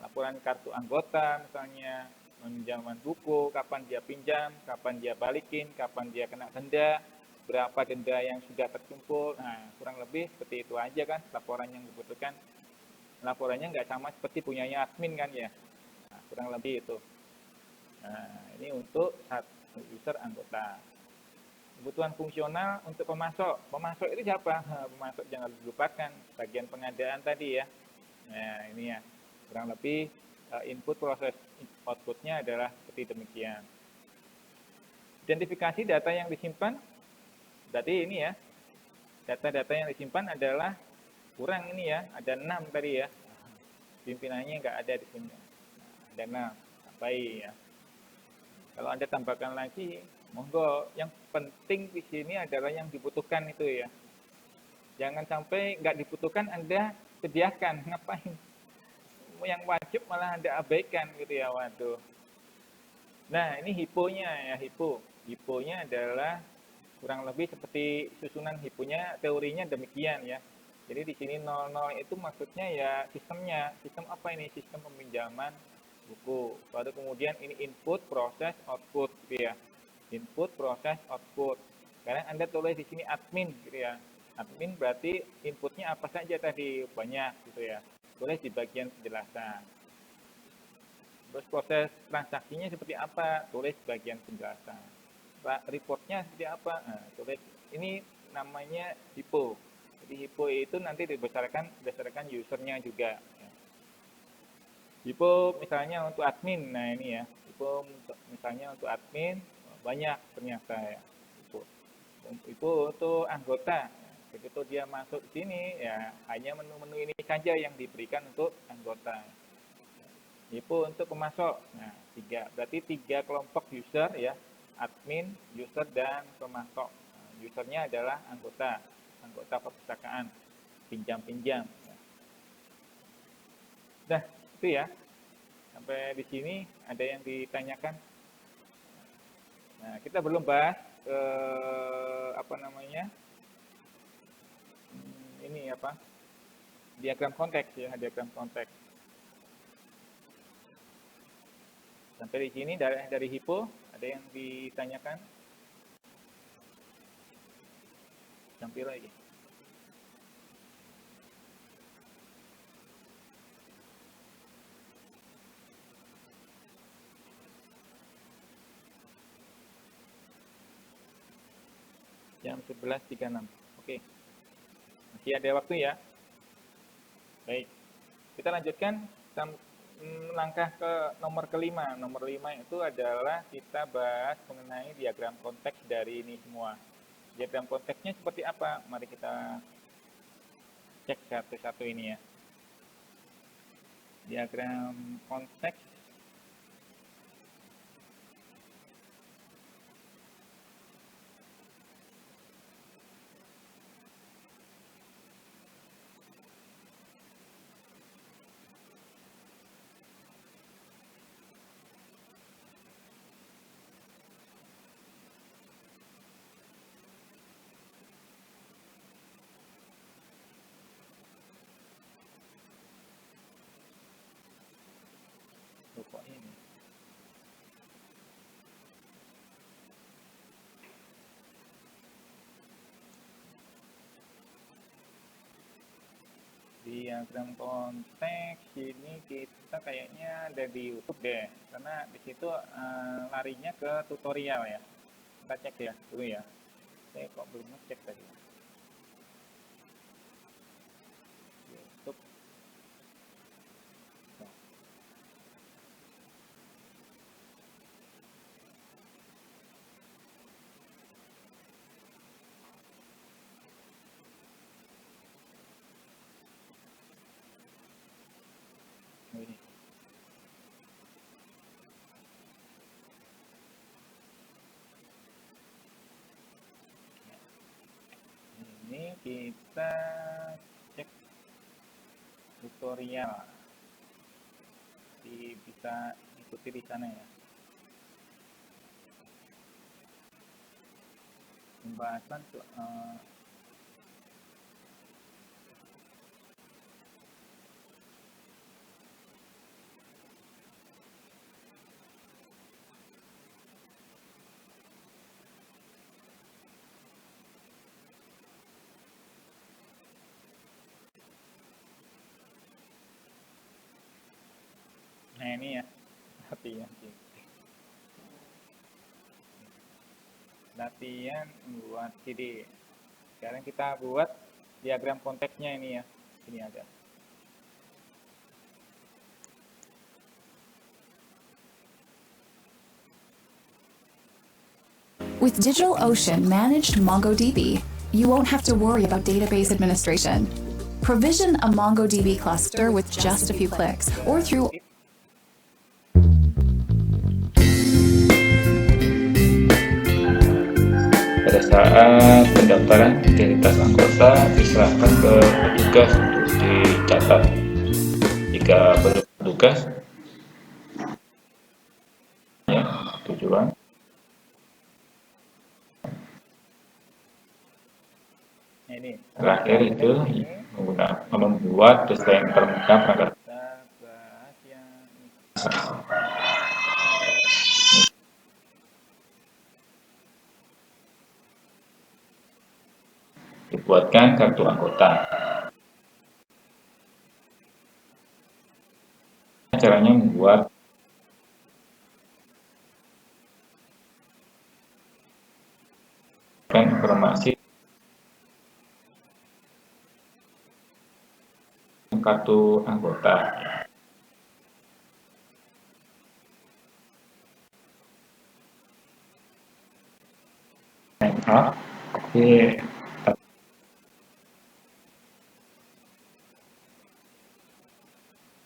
Laporan kartu anggota misalnya, pinjaman buku, kapan dia pinjam, kapan dia balikin, kapan dia kena denda, berapa denda yang sudah terkumpul. Nah, kurang lebih seperti itu aja kan laporan yang dibutuhkan. Laporannya nggak sama seperti punyanya admin kan ya. Nah, kurang lebih itu. Nah, ini untuk user anggota. Kebutuhan fungsional untuk pemasok. Pemasok itu siapa? Pemasok jangan dilupakan, bagian pengadaan tadi ya. Nah, ini ya. Kurang lebih input proses outputnya adalah seperti demikian. Identifikasi data yang disimpan, berarti ini ya, data-data yang disimpan adalah kurang ini ya, ada 6 tadi ya. Pimpinannya nggak ada di sini. Ada 6, baik ya. Kalau Anda tambahkan lagi, monggo. Yang penting di sini adalah yang dibutuhkan itu ya. Jangan sampai nggak dibutuhkan Anda sediakan, ngapain? Yang wajib malah Anda abaikan gitu ya, waduh. Nah, ini hiponya ya, hiponya adalah kurang lebih seperti susunan hiponya, teorinya demikian ya. Jadi di sini 00 itu maksudnya ya sistemnya, sistem apa ini? Sistem peminjaman buku. Lalu kemudian ini input, proses, output gitu ya. Input, proses, output. Sekarang Anda tulis di sini admin gitu ya. Admin berarti inputnya apa saja tadi? Banyak gitu ya. Tulis di bagian penjelasan. Terus proses transaksinya seperti apa? Tulis bagian penjelasan. Reportnya seperti apa? Nah, tulis. Ini namanya HIPO. Jadi HIPO itu nanti berdasarkan usernya juga. HIPO misalnya untuk admin. Nah ini ya. HIPO misalnya untuk admin banyak ternyata ya. HIPO untuk anggota. Begitu dia masuk sini ya hanya menu-menu ini saja yang diberikan untuk anggota. HIPO untuk pemasok. Nah, berarti 3 kelompok user ya, admin, user dan pemasok. Nah, usernya adalah anggota perpustakaan, pinjam-pinjam. Nah, itu ya. Sampai di sini ada yang ditanyakan. Nah, kita belum bahas apa namanya? Ini apa? Diagram konteks ya, diagram konteks. Sampai di sini dari HIPO ada yang ditanyakan? Sampai lagi. jam 11.36. Oke. Masih ada waktu ya. Baik. Kita lanjutkan langkah ke nomor kelima. Nomor 5 itu adalah kita bahas mengenai diagram konteks dari ini semua. Diagram konteksnya seperti apa? Mari kita cek satu-satu ini ya. Diagram konteks kok ini. Diagram konteks ini kita kayaknya ada di YouTube deh, karena di situ larinya ke tutorial ya. Kita cek ya dulu ya. Saya kok belum ngecek tadi. YouTube. Ini. Ini kita cek tutorial. Bisa ikuti di sana ya. Pembahasan nah ini ya, latihan buat CD. Sekarang kita buat diagram konteksnya ini ya. Ini ada. With DigitalOcean managed MongoDB, you won't have to worry about database administration. Provision a MongoDB cluster with just a few clicks or through pada saat pendaftaran identitas anggota diserahkan ke petugas untuk dicatat. Jika petugas ya, tujuan ini terakhir itu membuat desain permukaan perangkat dibuatkan kartu anggota. Caranya membuat informasi kartu anggota.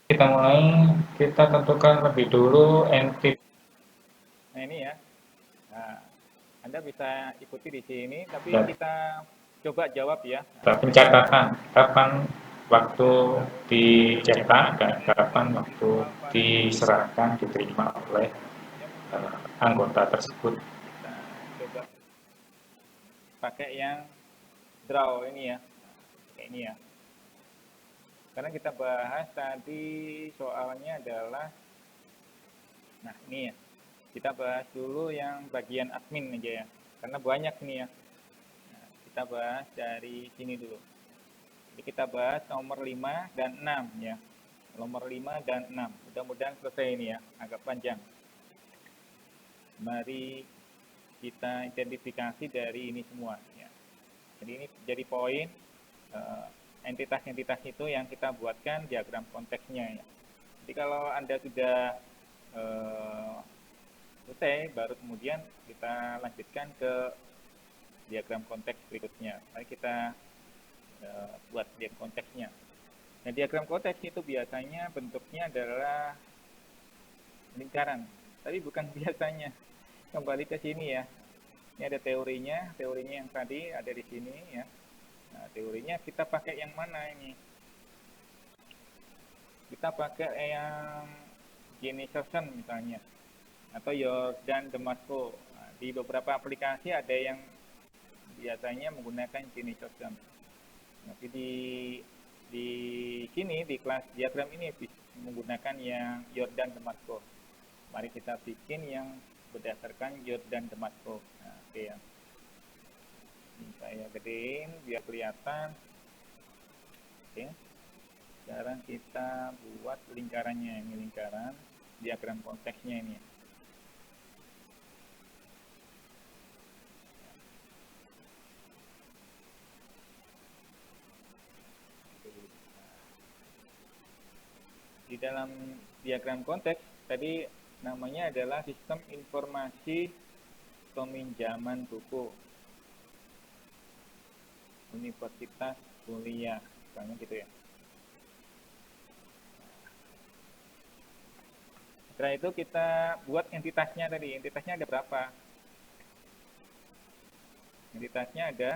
Kita mulai, kita tentukan lebih dulu entitas. Nah ini ya. Nah, Anda bisa ikuti di sini, tapi kita coba jawab ya. Pencatatan kapan waktu dicetak dan kapan waktu diserahkan diterima oleh anggota tersebut. Kita coba pakai yang draw ini ya, kayak ini ya. Karena kita bahas tadi soalnya adalah, nah ini ya, kita bahas dulu yang bagian admin aja ya, karena banyak nih ya. Nah, kita bahas dari sini dulu. Jadi kita bahas nomor 5 dan 6 ya. Nomor 5 dan 6. Mudah-mudahan selesai ini ya, agak panjang. Mari kita identifikasi dari ini semua ya. Jadi ini jadi poin entitas-entitas itu yang kita buatkan diagram konteksnya ya. Jadi kalau Anda sudah selesai, baru kemudian kita lanjutkan ke diagram konteks berikutnya. Mari kita buat diagram konteksnya. Nah, diagram konteks itu biasanya bentuknya adalah lingkaran, tapi bukan biasanya. Kembali ke sini ya. Ini ada teorinya yang tadi ada di sini ya. Nah, teorinya kita pakai yang mana ini? Kita pakai yang Jenny Sherson misalnya, atau Jordan Damasco. Nah, di beberapa aplikasi ada yang biasanya menggunakan Jenny Sherson. Tapi di sini di kelas diagram ini menggunakan yang Jordan Damasco. Mari kita bikin yang berdasarkan Jordan Damasco. Nah, oke ya. Ini saya gedein biar kelihatan. Oke. Sekarang kita buat lingkarannya. Ini lingkaran diagram konteksnya ini. Di dalam diagram konteks tadi namanya adalah sistem informasi peminjaman buku universitas kuliah, misalnya gitu ya. Setelah itu kita buat entitasnya tadi. Entitasnya ada berapa? Entitasnya ada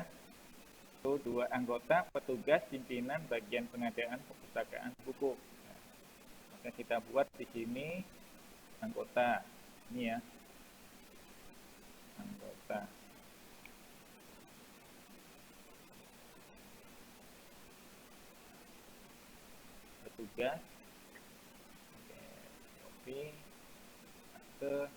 2 anggota, petugas, pimpinan, bagian pengadaan, perpustakaan, buku. Maka kita buat di sini anggota. Ini ya. Anggota. Petugas. Oke. Akte.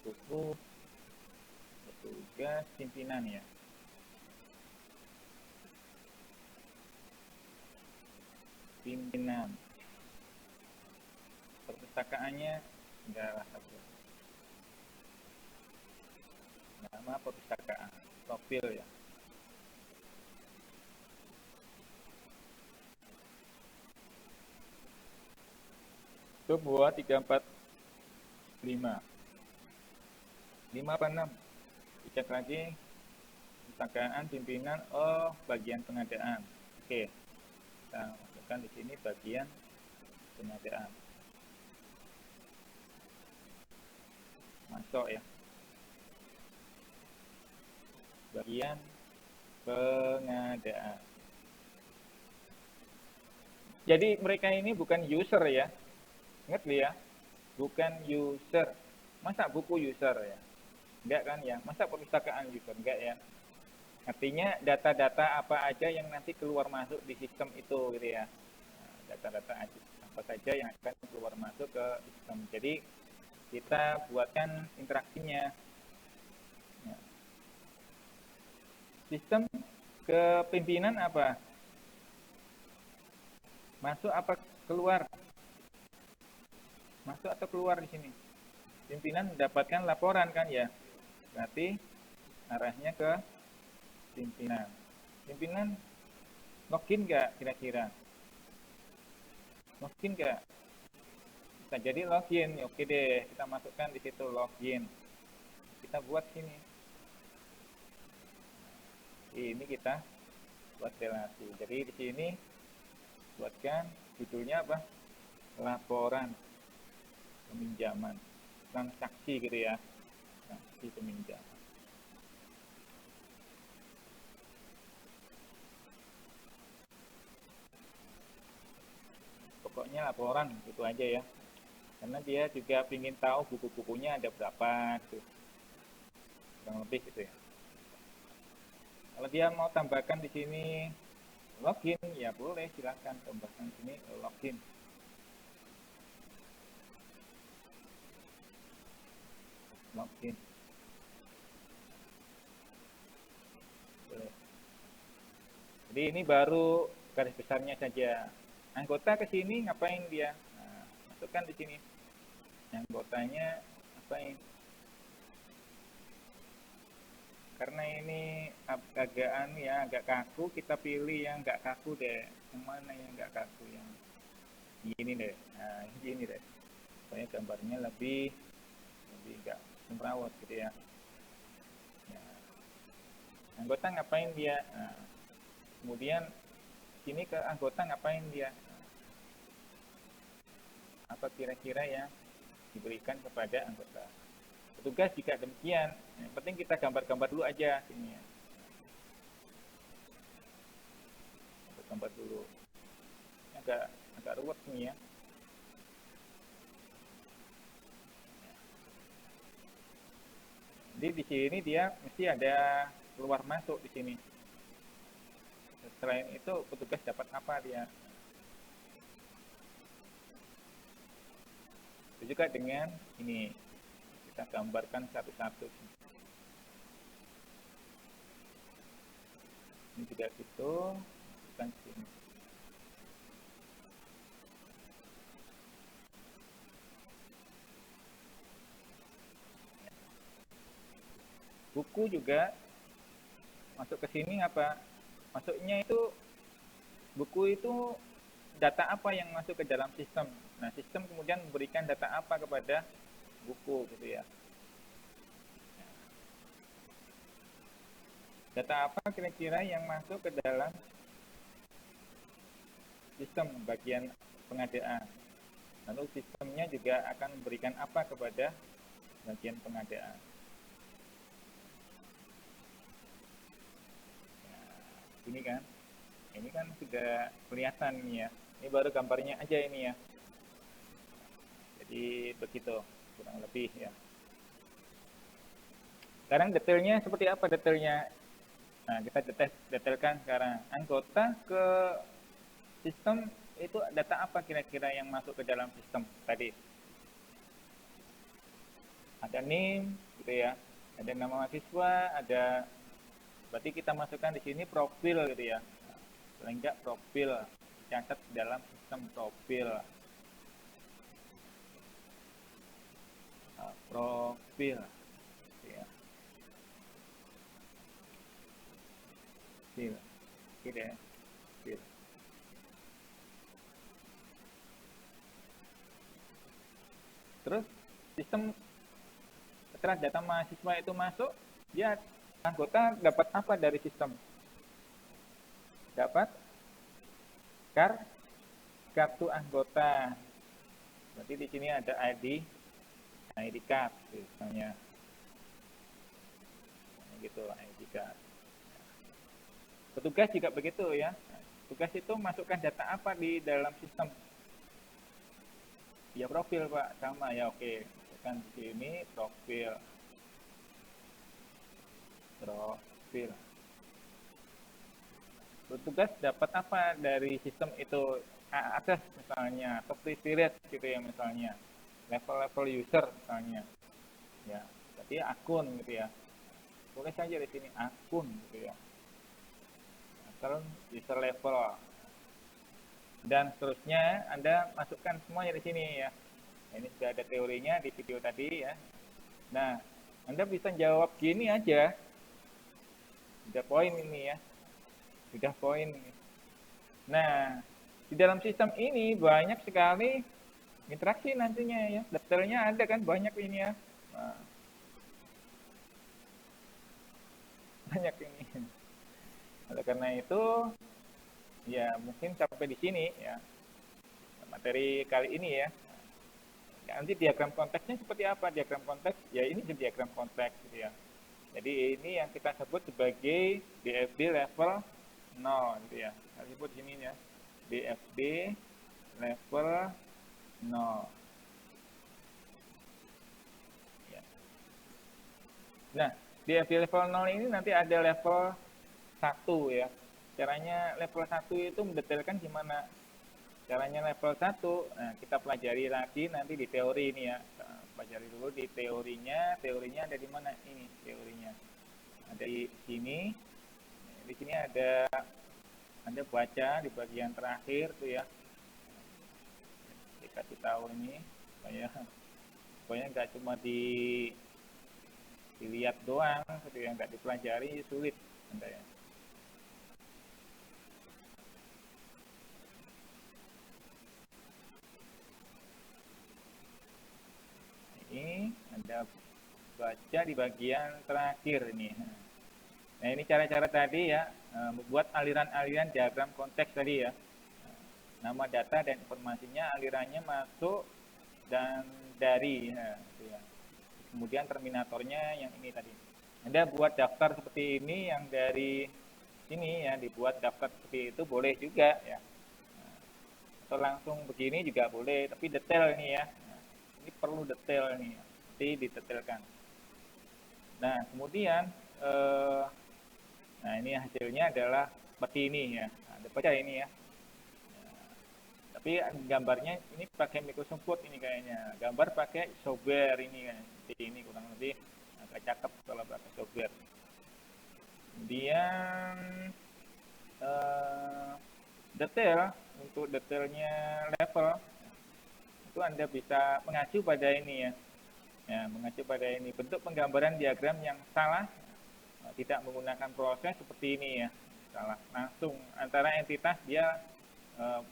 Buku, petugas, pimpinan ya. Pimpinan. Perpustakaannya adalah nama perpustakaan, profil ya. Itu buat 3, 4, 5. 5 apa 6? Dicek lagi. Perpustakaan, pimpinan, bagian pengadaan. Oke. Kita masukkan di sini bagian pengadaan. Masuk ya. Bagian pengadaan. Jadi mereka ini bukan user ya. Ingat ya, bukan user. Masa buku user ya? Enggak kan ya? Masa perpustakaan user? Enggak ya? Artinya data-data apa aja yang nanti keluar masuk di sistem itu gitu ya. Data-data apa saja yang akan keluar masuk ke sistem. Jadi kita buatkan interaksinya. Ya. Sistem ke pimpinan apa? Masuk apa keluar? Masuk atau keluar di sini? Pimpinan mendapatkan laporan kan ya? Berarti arahnya ke pimpinan. Pimpinan login nggak kira-kira? Login nggak? Bisa jadi login. Oke deh, kita masukkan di situ login. Kita buat sini. Ini kita buat relasi. Jadi di sini buatkan judulnya apa? Laporan peminjaman, transaksi gitu ya. Transaksi peminjaman. Pokoknya laporan gitu aja ya. Karena dia juga ingin tahu buku-bukunya ada berapa gitu. Kurang lebih gitu ya. Kalau dia mau tambahkan di sini login, ya boleh silakan tambahkan di sini login. Login. Boleh. Jadi ini baru garis besarnya saja. Anggota ke sini ngapain dia? Nah, masukkan di sini. Anggotanya ngapain? Karena ini agak kaku, kita pilih yang nggak kaku deh. Yang mana yang nggak kaku? Yang ini deh. Nah, ini deh. Supaya gambarnya lebih nggak semrawut gitu ya. Anggota ngapain dia? Nah, kemudian sini ke anggota ngapain dia? Apa kira-kira yang diberikan kepada anggota? Petugas jika demikian, yang penting kita gambar-gambar dulu aja sini ya. Gambar dulu. Agak ruwet nih ya. Jadi di sini dia mesti ada keluar masuk di sini. Selain itu petugas dapat apa dia? Itu juga dengan ini kita gambarkan satu-satu. Ini juga gitu, bukan sini. Buku juga masuk ke sini apa? Masuknya itu buku itu data apa yang masuk ke dalam sistem. Nah, sistem kemudian memberikan data apa kepada buku gitu ya. Data apa kira-kira yang masuk ke dalam sistem bagian pengadaan. Lalu sistemnya juga akan memberikan apa kepada bagian pengadaan. Ini kan sudah kelihatan nih ya. Ini baru gambarnya aja ini ya. Jadi begitu kurang lebih ya. Sekarang detailnya seperti apa detailnya? Nah, kita detailkan sekarang. Anggota ke sistem itu data apa kira-kira yang masuk ke dalam sistem tadi? Ada NIM gitu ya. Ada nama mahasiswa, ada berarti kita masukkan di sini profil gitu ya. Paling enggak profil catat dalam sistem profil. Profil ya. Profil. Gitu ya. Profil. Terus sistem setelah data mahasiswa itu masuk, dia anggota dapat apa dari sistem? Dapat kartu anggota. Berarti di sini ada ID card misalnya. Gitu, ID card. Petugas juga begitu ya. Petugas itu masukkan data apa di dalam sistem? Ya profil Pak, sama ya oke. Kan di sini profil. Petugas dapat apa dari sistem itu? Akses misalnya, top period gitu ya misalnya, level user misalnya, ya, berarti akun gitu ya. Tulis saja di sini akun gitu ya. Akun user level dan seterusnya Anda masukkan semuanya di sini ya. Ini sudah ada teorinya di video tadi ya. Nah, Anda bisa jawab gini aja. Sudah poin ini ya. Sudah poin ini. Nah, di dalam sistem ini banyak sekali interaksi nantinya ya. Detailnya ada kan banyak ini ya. Nah, banyak ini. Oleh karena itu, ya mungkin sampai di sini ya materi kali ini ya. Nanti diagram konteksnya seperti apa? Diagram konteks, ya ini diagram konteks gitu ya. Jadi ini yang kita sebut sebagai DFD level 0 gitu ya. Kita sebut di sini ya. DFD level 0. Ya. Nah, DFD level 0 ini nanti ada level 1 ya. Caranya level 1 itu mendetailkan gimana? Caranya level 1, nah kita pelajari lagi nanti di teori ini ya. Kita pelajari dulu di teorinya. Teorinya ada di mana ini? Teorinya ada di sini. Di sini ada Anda baca di bagian terakhir tuh ya, dikasih tahu ini supaya nggak cuma dilihat doang, gitu ya, nggak dipelajari sulit Anda ya. Ini Anda baca di bagian terakhir ini. Nah, ini cara-cara tadi ya, membuat aliran-aliran diagram konteks tadi ya. Nama data dan informasinya, alirannya masuk dan dari, gitu ya. Kemudian terminatornya yang ini tadi. Anda buat daftar seperti ini, yang dari sini ya, dibuat daftar seperti itu boleh juga ya. Atau langsung begini juga boleh, tapi detail ini ya. Ini perlu detail ini, nanti didetailkan. Nah, kemudian nah ini hasilnya adalah seperti ini ya. Anda baca ini ya. Tapi gambarnya ini pakai Microsoft Word ini kayaknya. Gambar pakai software ini kan. Seperti ini kurang lebih agak cakep kalau pakai software. Kemudian detail, untuk detailnya level itu Anda bisa mengacu pada ini ya. Mengacu pada ini bentuk penggambaran diagram yang salah, tidak menggunakan proses seperti ini ya, salah langsung antara entitas, dia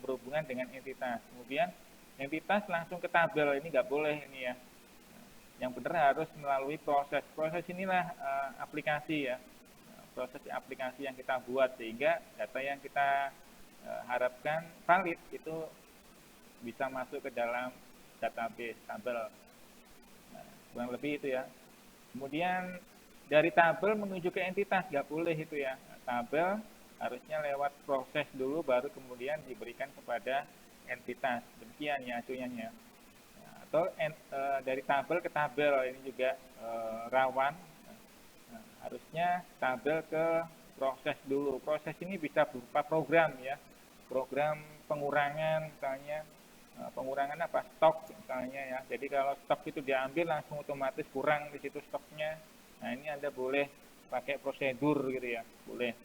berhubungan dengan entitas, kemudian entitas langsung ke tabel, ini nggak boleh ini ya. Yang benar harus melalui proses inilah aplikasi ya, proses aplikasi yang kita buat sehingga data yang kita harapkan valid itu bisa masuk ke dalam database tabel. Nah, kurang lebih itu ya. Kemudian dari tabel menuju ke entitas nggak boleh itu ya. Tabel harusnya lewat proses dulu baru kemudian diberikan kepada entitas. Demikian ya acuannya. Nah, atau dari tabel ke tabel ini juga rawan. Nah, harusnya tabel ke proses dulu. Proses ini bisa berupa program ya. Program pengurangan misalnya, pengurangan apa, stok misalnya ya. Jadi kalau stok itu diambil langsung otomatis kurang di situ stoknya. Nah, ini Anda boleh pakai prosedur gitu ya, boleh.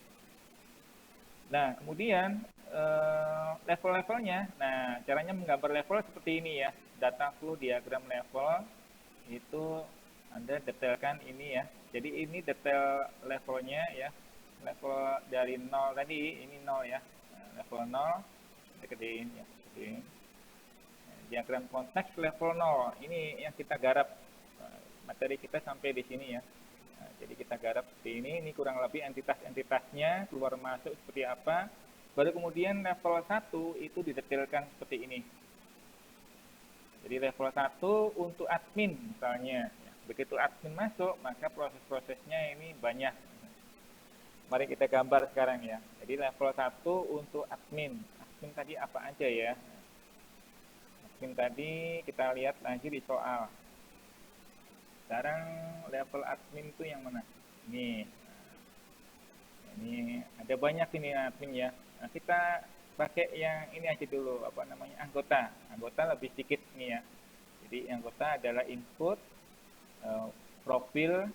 Nah, kemudian level-levelnya. Nah, caranya menggambar level seperti ini ya. Data flow diagram level itu Anda detailkan ini ya. Jadi ini detail levelnya ya. Level dari 0 tadi, ini 0 ya. Nah, level 0 kita gedein ya, gedein. Diagram konteks level 0 ini yang kita garap, materi kita sampai di sini ya. Nah, jadi kita garap seperti ini kurang lebih entitas-entitasnya keluar masuk seperti apa, baru kemudian level 1 itu didetailkan seperti ini. Jadi level 1 untuk admin misalnya ya. Begitu admin masuk maka proses-prosesnya ini banyak. Mari kita gambar sekarang ya. Jadi level 1 untuk admin tadi apa aja ya. Admin tadi kita lihat lagi di soal. Sekarang level admin itu yang mana? Ini. Ini ada banyak ini admin ya. Nah, kita pakai yang ini aja dulu, apa namanya, anggota. Anggota lebih sedikit nih ya. Jadi anggota adalah input, profil,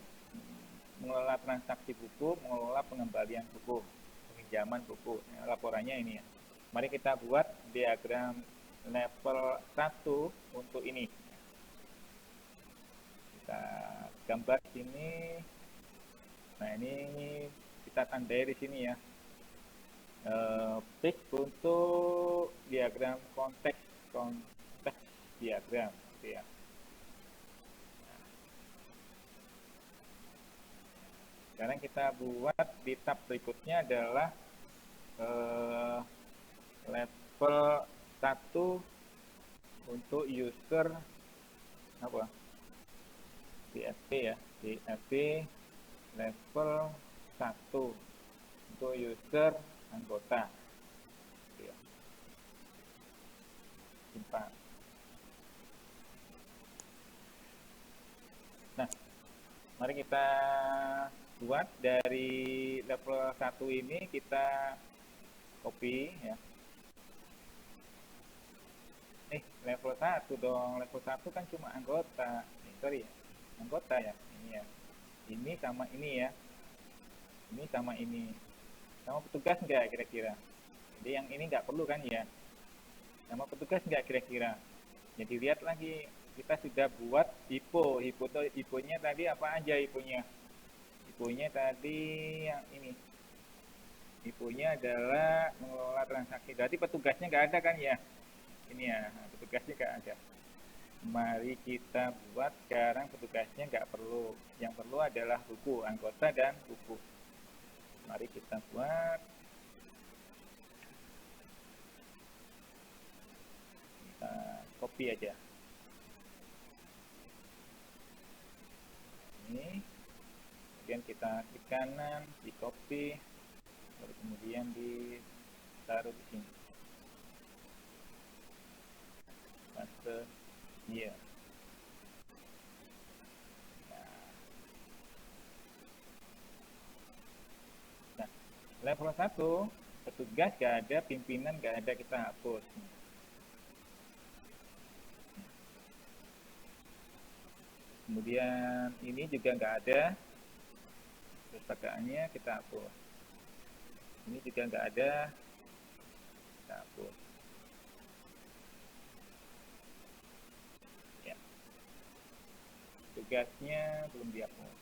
mengelola transaksi buku, mengelola pengembalian buku, peminjaman buku. Nah, laporannya ini ya. Mari kita buat diagram level 1 untuk ini. Kita gambar sini. Nah, ini kita tandai di sini ya. Pick untuk diagram konteks diagram gitu ya. Sekarang kita buat di tab berikutnya adalah level 1 untuk user apa? DFP ya, DFP level 1 untuk user anggota. Ya. Simpan. Nah, mari kita buat dari level 1 ini, kita copy ya. Level 1 dong, level 1 kan cuma anggota. Sorry ya, anggota ya, ini ya. Ini sama ini ya. Ini sama ini. Sama petugas enggak kira-kira? Jadi yang ini nggak perlu kan ya. Sama petugas nggak kira-kira. Jadi lihat lagi, kita sudah buat IPO-nya tadi apa aja IPO-nya. IPO-nya tadi yang ini. IPO-nya adalah mengelola transaksi. Berarti petugasnya nggak ada kan ya? Ini ya, petugasnya nggak ada. Mari kita buat sekarang petugasnya nggak perlu. Yang perlu adalah buku, anggota dan buku. Mari kita buat. Kita copy aja. Ini. Kemudian kita klik kanan, di copy, lalu kemudian ditaruh di sini. Paste, iya. Nah, level 1, petugas gak ada, pimpinan gak ada, kita hapus. Kemudian ini juga nggak ada, pustakaannya kita hapus. Ini juga nggak ada, kita hapus. Ya. Tugasnya belum dihapus.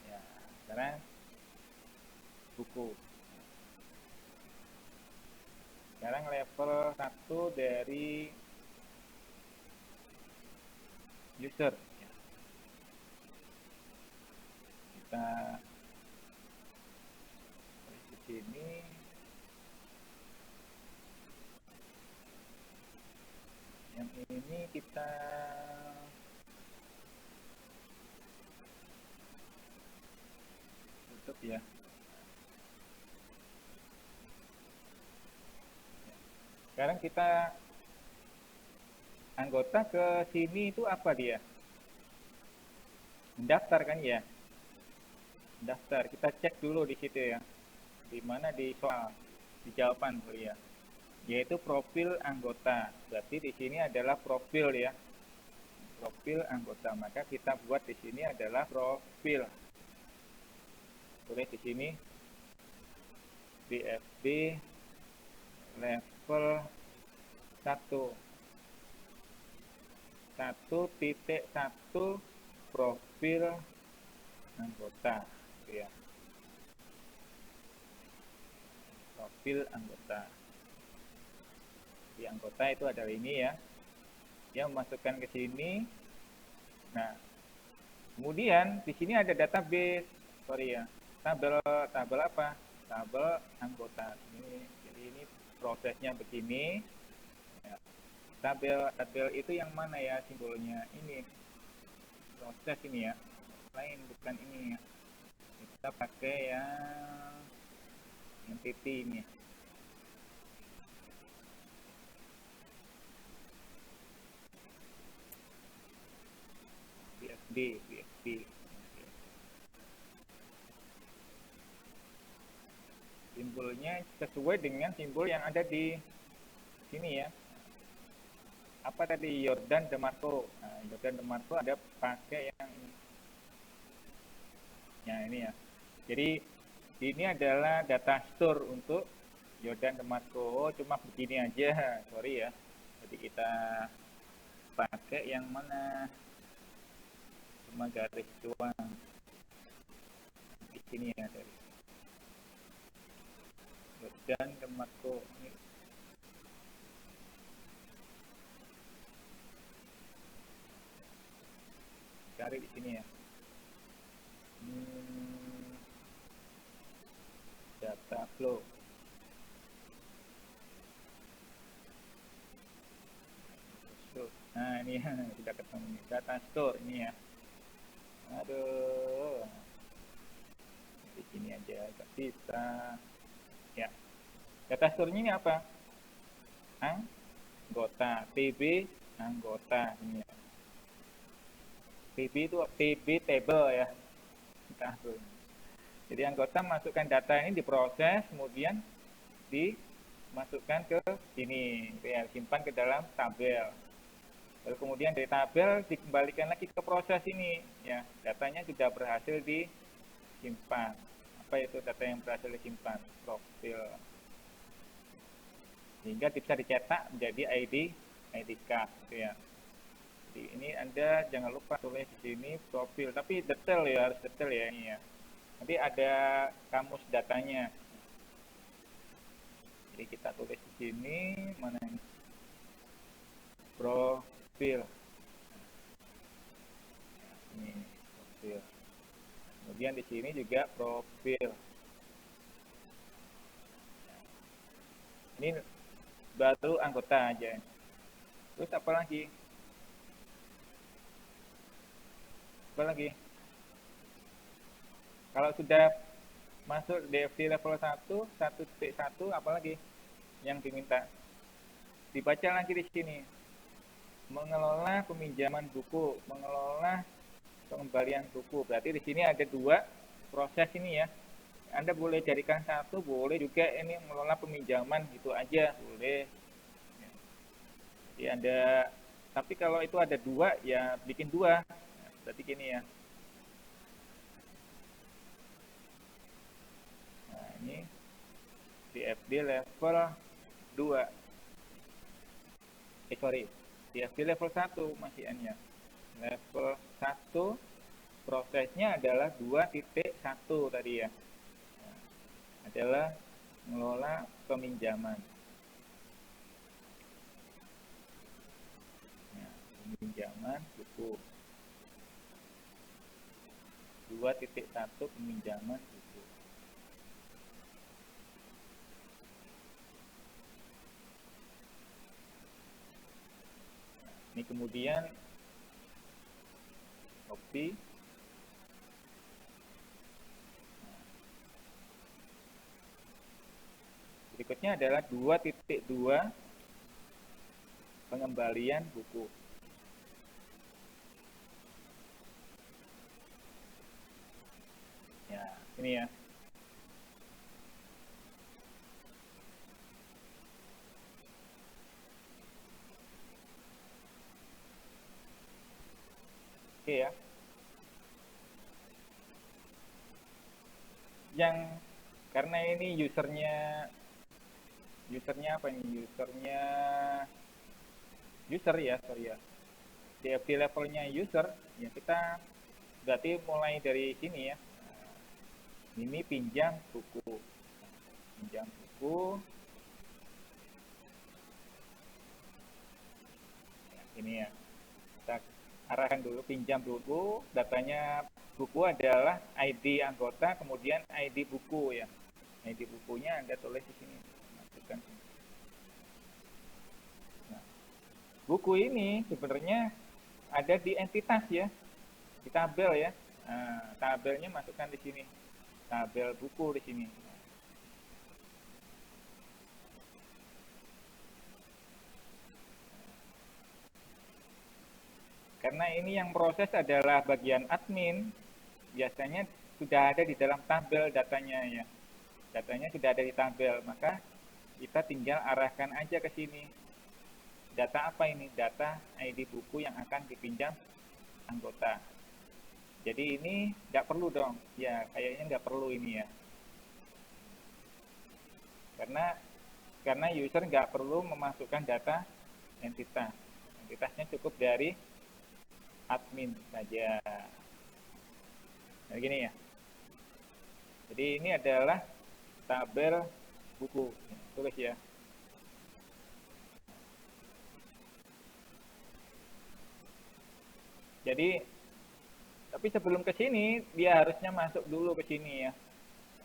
Ya, sekarang buku. Sekarang level 1 dari user. Kita di sini. Yang ini kita tutup ya. Sekarang kita anggota ke sini itu apa dia? Mendaftar kan ya? Mendaftar. Kita cek dulu di situ ya. Di mana di soal, di jawaban ya. Yaitu profil anggota. Berarti di sini adalah profil ya. Profil anggota. Maka kita buat di sini adalah profil. Tulis di sini BFD level 1. 1.1 profil anggota ya. Profil anggota. Di anggota itu adalah ini ya. Dia memasukkan ke sini. Nah, kemudian di sini ada database. Sorry ya. Tabel apa? Tabel anggota. Jadi ini prosesnya begini. Ya. Tabel itu yang mana ya simbolnya? Ini proses ini ya, lain bukan ini ya. Kita pakai yang titik ini. BFD. Simbolnya sesuai dengan simbol yang ada di sini ya. Apa tadi? Jordan DeMarco. Nah, Jordan DeMarco ada pakai yang ini. Ya, ini ya. Jadi ini adalah data store untuk Jordan DeMarco. Oh, cuma begini aja. Sorry ya. Jadi kita pakai yang mana? Cuma garis doang. Di sini ya dari Jordan DeMarco. Ini cari di sini ya. Data flow. Nah ini ya, sudah ketemu nih. Data store ini ya. Aduh, di sini aja nggak bisa. Ya, data store ini apa? Anggota, TB anggota ini ya. TB itu TB table ya. Jadi anggota masukkan data ini diproses, kemudian dimasukkan ke sini, ya, simpan ke dalam tabel. Lalu kemudian dari tabel dikembalikan lagi ke proses ini, ya, datanya sudah berhasil disimpan. apa itu data yang berhasil disimpan, profil, sehingga bisa dicetak menjadi ID card gitu ya. Jadi ini Anda jangan lupa tulis di sini profil, tapi detail ya, harus detail ya ini ya. Nanti ada kamus datanya. Jadi kita tulis di sini mana ini? Profil. Ini profil. Kemudian di sini juga profil. Ini baru anggota aja. Terus apa lagi? Apa lagi? Kalau sudah masuk DFD level 1, 1.1, apa lagi yang diminta? Dibaca lagi di sini. Mengelola peminjaman buku, mengelola pengembalian buku. Berarti di sini ada dua proses ini ya. Anda boleh jadikan satu, boleh juga ini mengelola peminjaman gitu aja, boleh. Jadi Anda, tapi kalau itu ada dua, ya bikin dua. Berarti gini ya. Nah, ini DFD level 2. DFD level 1 masih N-nya. Level 1 prosesnya adalah 2.1 tadi ya. Nah, adalah mengelola peminjaman. Nah, peminjaman buku. 2.1 peminjaman buku. Ini kemudian copy. Berikutnya adalah 2.2 pengembalian buku. Ya, ini ya. Oke ya. Yang karena ini usernya apa ini? User ya, sorry ya. DFD levelnya user, ya kita berarti mulai dari sini ya. Ini pinjam buku. Pinjam buku. Ya, ini ya. Kita arahkan dulu pinjam buku, datanya buku adalah ID anggota, kemudian ID buku ya. ID bukunya Anda tulis di sini. Masukkan sini. Nah, buku ini sebenarnya ada di entitas ya, di tabel ya. Nah, tabelnya masukkan di sini. Tabel buku di sini. Karena ini yang proses adalah bagian admin, biasanya sudah ada di dalam tabel datanya ya. Datanya sudah ada di tabel, maka kita tinggal arahkan aja ke sini. Data apa ini? Data ID buku yang akan dipinjam anggota. Jadi ini nggak perlu dong, ya kayaknya nggak perlu ini ya. Karena user nggak perlu memasukkan data entitas. Entitasnya cukup dari admin saja. Nah, gini ya. Jadi ini adalah tabel buku. Tulis ya. Jadi, tapi sebelum ke sini, dia harusnya masuk dulu ke sini ya.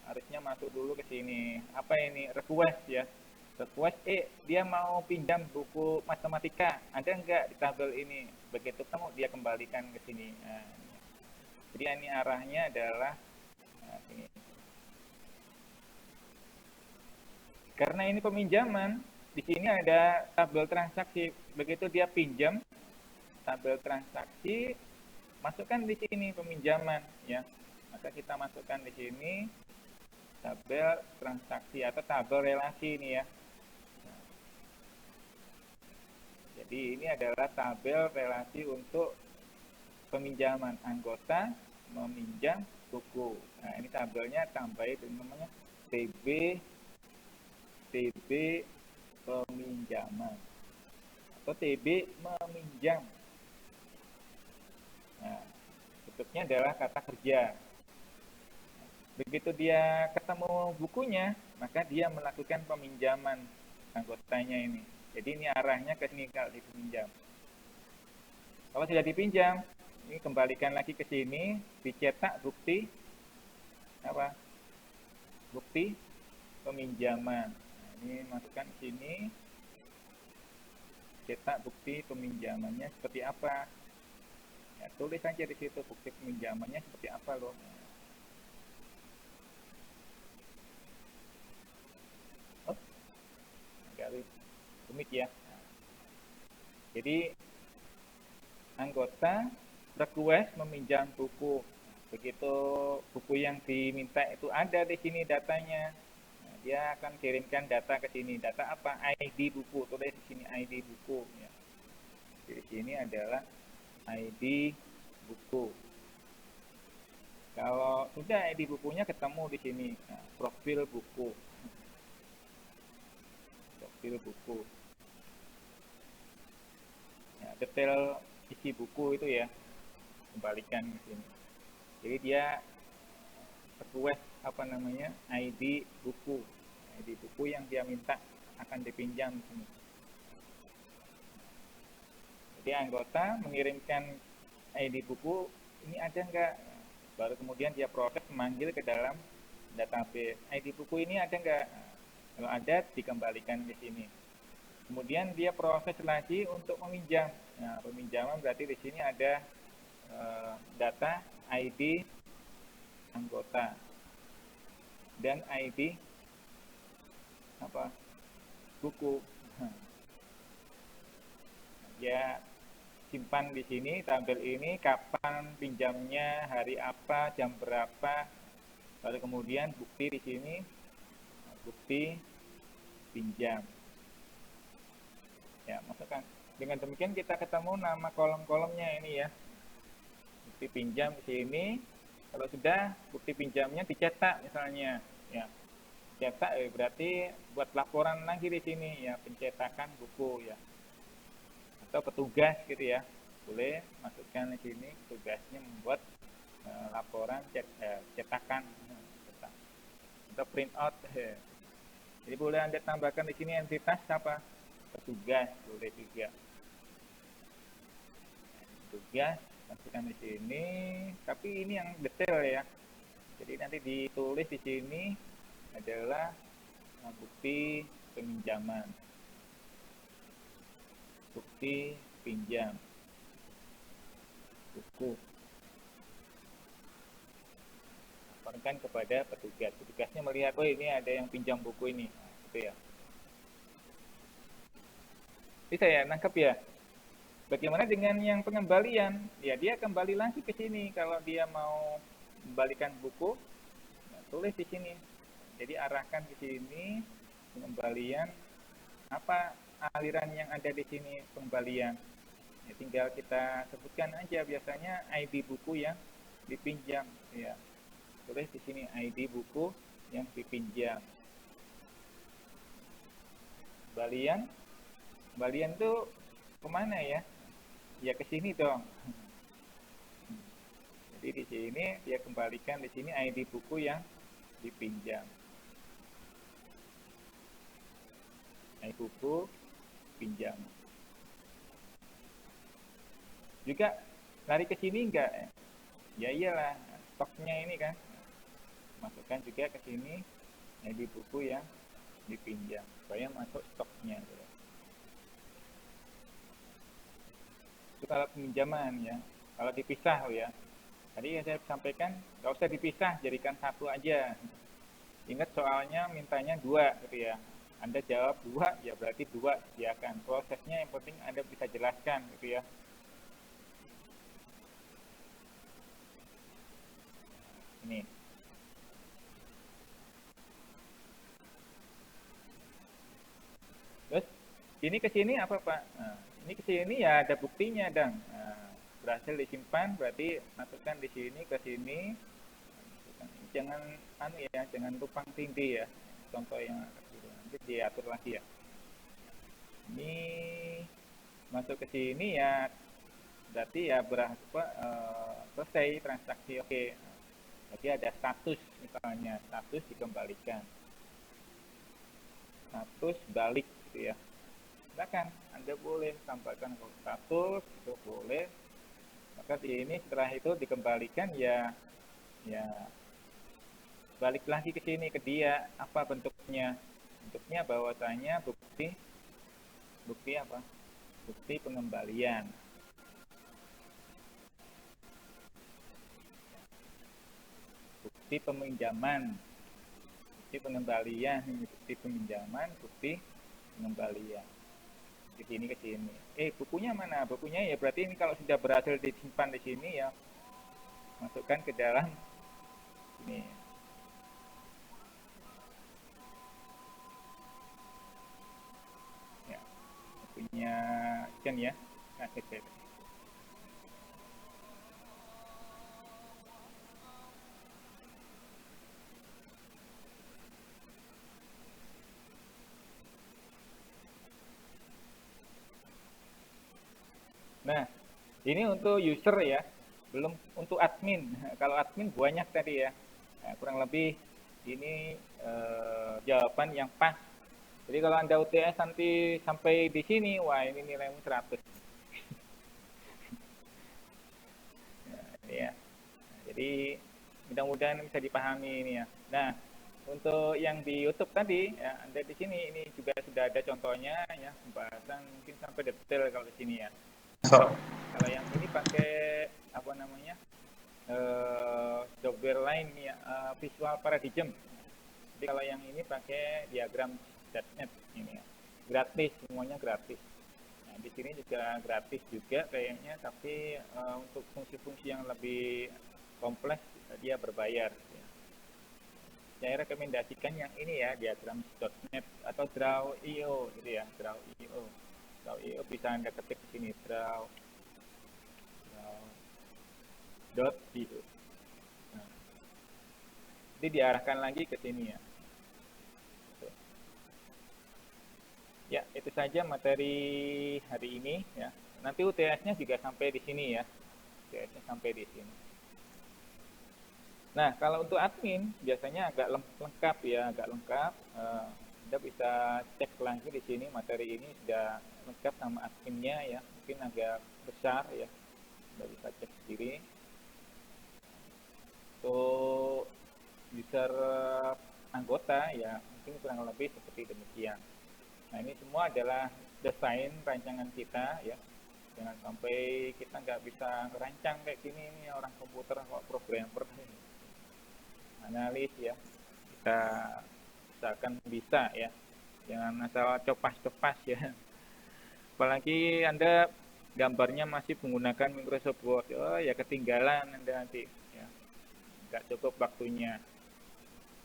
Harusnya masuk dulu ke sini. Apa ini? Request ya. Request, dia mau pinjam buku matematika, ada enggak di tabel ini? Begitu kamu, dia kembalikan ke sini. Nah, jadi ini arahnya adalah ini. Karena ini peminjaman, di sini ada tabel transaksi. Begitu dia pinjam, tabel transaksi, masukkan di sini peminjaman ya. Maka kita masukkan di sini tabel transaksi atau tabel relasi ini ya. Jadi ini adalah tabel relasi untuk peminjaman anggota meminjam buku. Nah, ini tabelnya tambah itu namanya TB peminjaman atau TB meminjam. Nah, bentuknya adalah kata kerja. Begitu dia ketemu bukunya, maka dia melakukan peminjaman anggotanya ini. Jadi ini arahnya ke sini kalau dipinjam. Kalau sudah dipinjam, ini kembalikan lagi ke sini, dicetak bukti apa? Bukti peminjaman. Nah, ini masukkan ke sini, cetak bukti peminjamannya seperti apa? Ya, tulis saja di situ bukti peminjamannya seperti apa loh. Oh, agak rumit ya. Jadi anggota request meminjam buku. Begitu buku yang diminta itu ada di sini datanya, nah, dia akan kirimkan data ke sini. Data apa? ID buku. Tulis di sini ID buku. Ya. Di sini adalah ID buku. Kalau sudah ID bukunya ketemu di sini, nah, profil buku. Profil buku. Ya, detail isi buku itu ya, kembalikan ke sini. Jadi dia request apa namanya ID buku yang dia minta akan dipinjam di sini. Jadi anggota mengirimkan ID buku ini ada enggak, baru kemudian dia proses memanggil ke dalam database ID buku ini ada enggak. Kalau ada dikembalikan di sini. Kemudian dia proses lagi untuk meminjam. Nah, peminjaman berarti di sini ada data ID anggota dan ID apa buku. Ya simpan di sini tabel ini kapan pinjamnya, hari apa, jam berapa. Lalu kemudian bukti di sini bukti pinjam. Ya, masukkan. Dengan demikian kita ketemu nama kolom-kolomnya ini ya. Bukti pinjam di sini. Kalau sudah bukti pinjamnya dicetak misalnya, ya. Cetak berarti buat laporan lagi di sini ya, pencetakan buku ya. Atau petugas gitu ya. Boleh masukkan di sini tugasnya membuat laporan cetakan atau print out. Jadi boleh Anda tambahkan di sini entitas apa? Petugas boleh juga. Tugas masukkan di sini, tapi ini yang detail ya. Jadi nanti ditulis di sini adalah bukti peminjaman, bukti pinjam, buku. Laporkan kepada petugas. Petugasnya melihat, oh ini ada yang pinjam buku ini, gitu ya. Bisa ya, nangkep ya. Bagaimana dengan yang pengembalian? Ya dia kembali lagi ke sini. Kalau dia mau kembalikan buku, ya, tulis di sini. Jadi arahkan ke sini pengembalian. Apa aliran yang ada di sini pengembalian? Ya, tinggal kita sebutkan aja biasanya ID buku yang dipinjam. Ya, tulis di sini ID buku yang dipinjam. Kembalian tuh kemana ya? Ya ke sini dong. Jadi di sini dia kembalikan di sini ID buku yang dipinjam. ID buku pinjam. Juga lari ke sini enggak? Ya iyalah, stoknya ini kan. Masukkan juga ke sini ID buku yang dipinjam supaya masuk stoknya. Itu kalau peminjaman ya. Kalau dipisah ya. Tadi saya sampaikan nggak usah dipisah, jadikan satu aja. Ingat soalnya mintanya 2 gitu ya. Anda jawab 2 ya berarti 2 silakan. Prosesnya yang penting Anda bisa jelaskan gitu ya. Ini. Terus ini ke sini apa Pak? Nah, ini ke sini ya ada buktinya dong. Nah, berhasil disimpan berarti masukkan di sini ke sini jangan jangan tumpang tindih ya. Contoh yang nanti diatur lagi ya. Ini masuk ke sini ya, berarti ya selesai transaksi. Oke. Jadi ada status, misalnya status dikembalikan, status balik gitu ya. Silakan Anda boleh tambahkan status, itu boleh. Maka di ini setelah itu dikembalikan ya balik lagi ke sini ke dia, apa bentuknya? Bentuknya bahwasanya bukti apa? Bukti pengembalian. Bukti peminjaman, bukti pengembalian, bukti peminjaman, bukti pengembalian. Ke sini ke sini. Bukunya mana? Bukunya ya berarti ini kalau sudah berhasil disimpan di sini ya masukkan ke dalam ini. Ya, bukunya kan ya. Nah, ini untuk user ya, belum untuk admin. Kalau admin banyak tadi ya, kurang lebih ini jawaban yang pas. Jadi kalau Anda UTS nanti sampai di sini, wah ini nilaimu 100. Ya. Jadi mudah-mudahan bisa dipahami ini ya. Nah, untuk yang di YouTube tadi, ya, Anda di sini ini juga sudah ada contohnya ya, pembahasan mungkin sampai detail kalau di sini ya. Kalau yang ini pakai apa namanya software lain ya, Visual Paradigm. Jadi kalau yang ini pakai diagram.net ini ya, gratis, semuanya gratis. Nah, di sini juga gratis juga kayaknya, tapi untuk fungsi-fungsi yang lebih kompleks dia berbayar. Ya. Saya rekomendasikan yang ini ya, diagram.net atau Draw.io gitu ya, Draw.io. Draw.io bisa Anda ketik di sini Draw.io. Nah, jadi diarahkan lagi ke sini ya. Ya, itu saja materi hari ini ya. Nanti UTS-nya juga sampai di sini ya. UTS-nya sampai di sini. Nah, kalau untuk admin biasanya agak lengkap ya, agak lengkap. Anda bisa cek lagi di sini materi ini sudah lengkap sama adminnya ya. Mungkin agak besar ya. Anda bisa cek sendiri. Untuk user anggota ya, mungkin kurang lebih seperti demikian. Nah, ini semua adalah desain rancangan kita ya. Jangan sampai kita nggak bisa merancang kayak gini, ini orang komputer kok programmer. Analis ya. Kita usahakan bisa ya. Jangan asal copas-copas ya. Apalagi Anda gambarnya masih menggunakan Microsoft Word. Oh ya ketinggalan Anda nanti ya. Nggak cukup waktunya.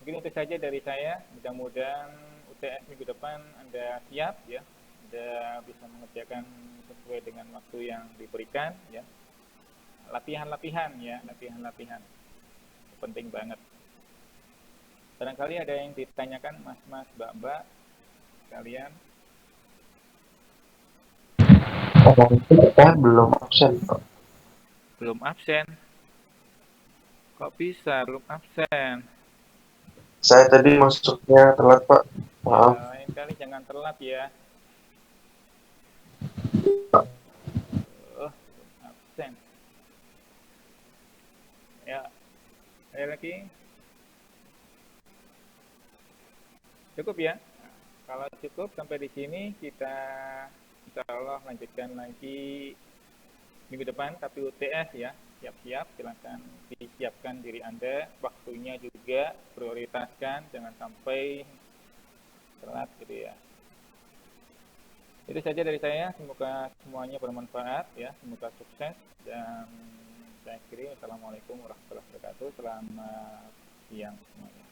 Mungkin itu saja dari saya. Mudah-mudahan UTS minggu depan Anda siap ya, Anda bisa mengerjakan sesuai dengan waktu yang diberikan ya. Latihan-latihan ya, latihan-latihan. Penting banget. Barangkali ada yang ditanyakan Mas-mas, Mbak-mbak kalian. Saya belum absen, Pak. Belum absen. Kok bisa belum absen? Saya tadi masuknya telat, Pak. Maaf. Lain kali jangan telat ya. Absen. Ya, ada lagi? Cukup ya? Nah, kalau cukup sampai di sini kita insya Allah lanjutkan lagi minggu depan, tapi UTS ya. Siap-siap, silakan disiapkan diri Anda, waktunya juga prioritaskan, jangan sampai telat gitu ya. Itu saja dari saya, semoga semuanya bermanfaat ya, semoga sukses, dan saya akhiri. Assalamualaikum warahmatullahi wabarakatuh, selamat siang semuanya.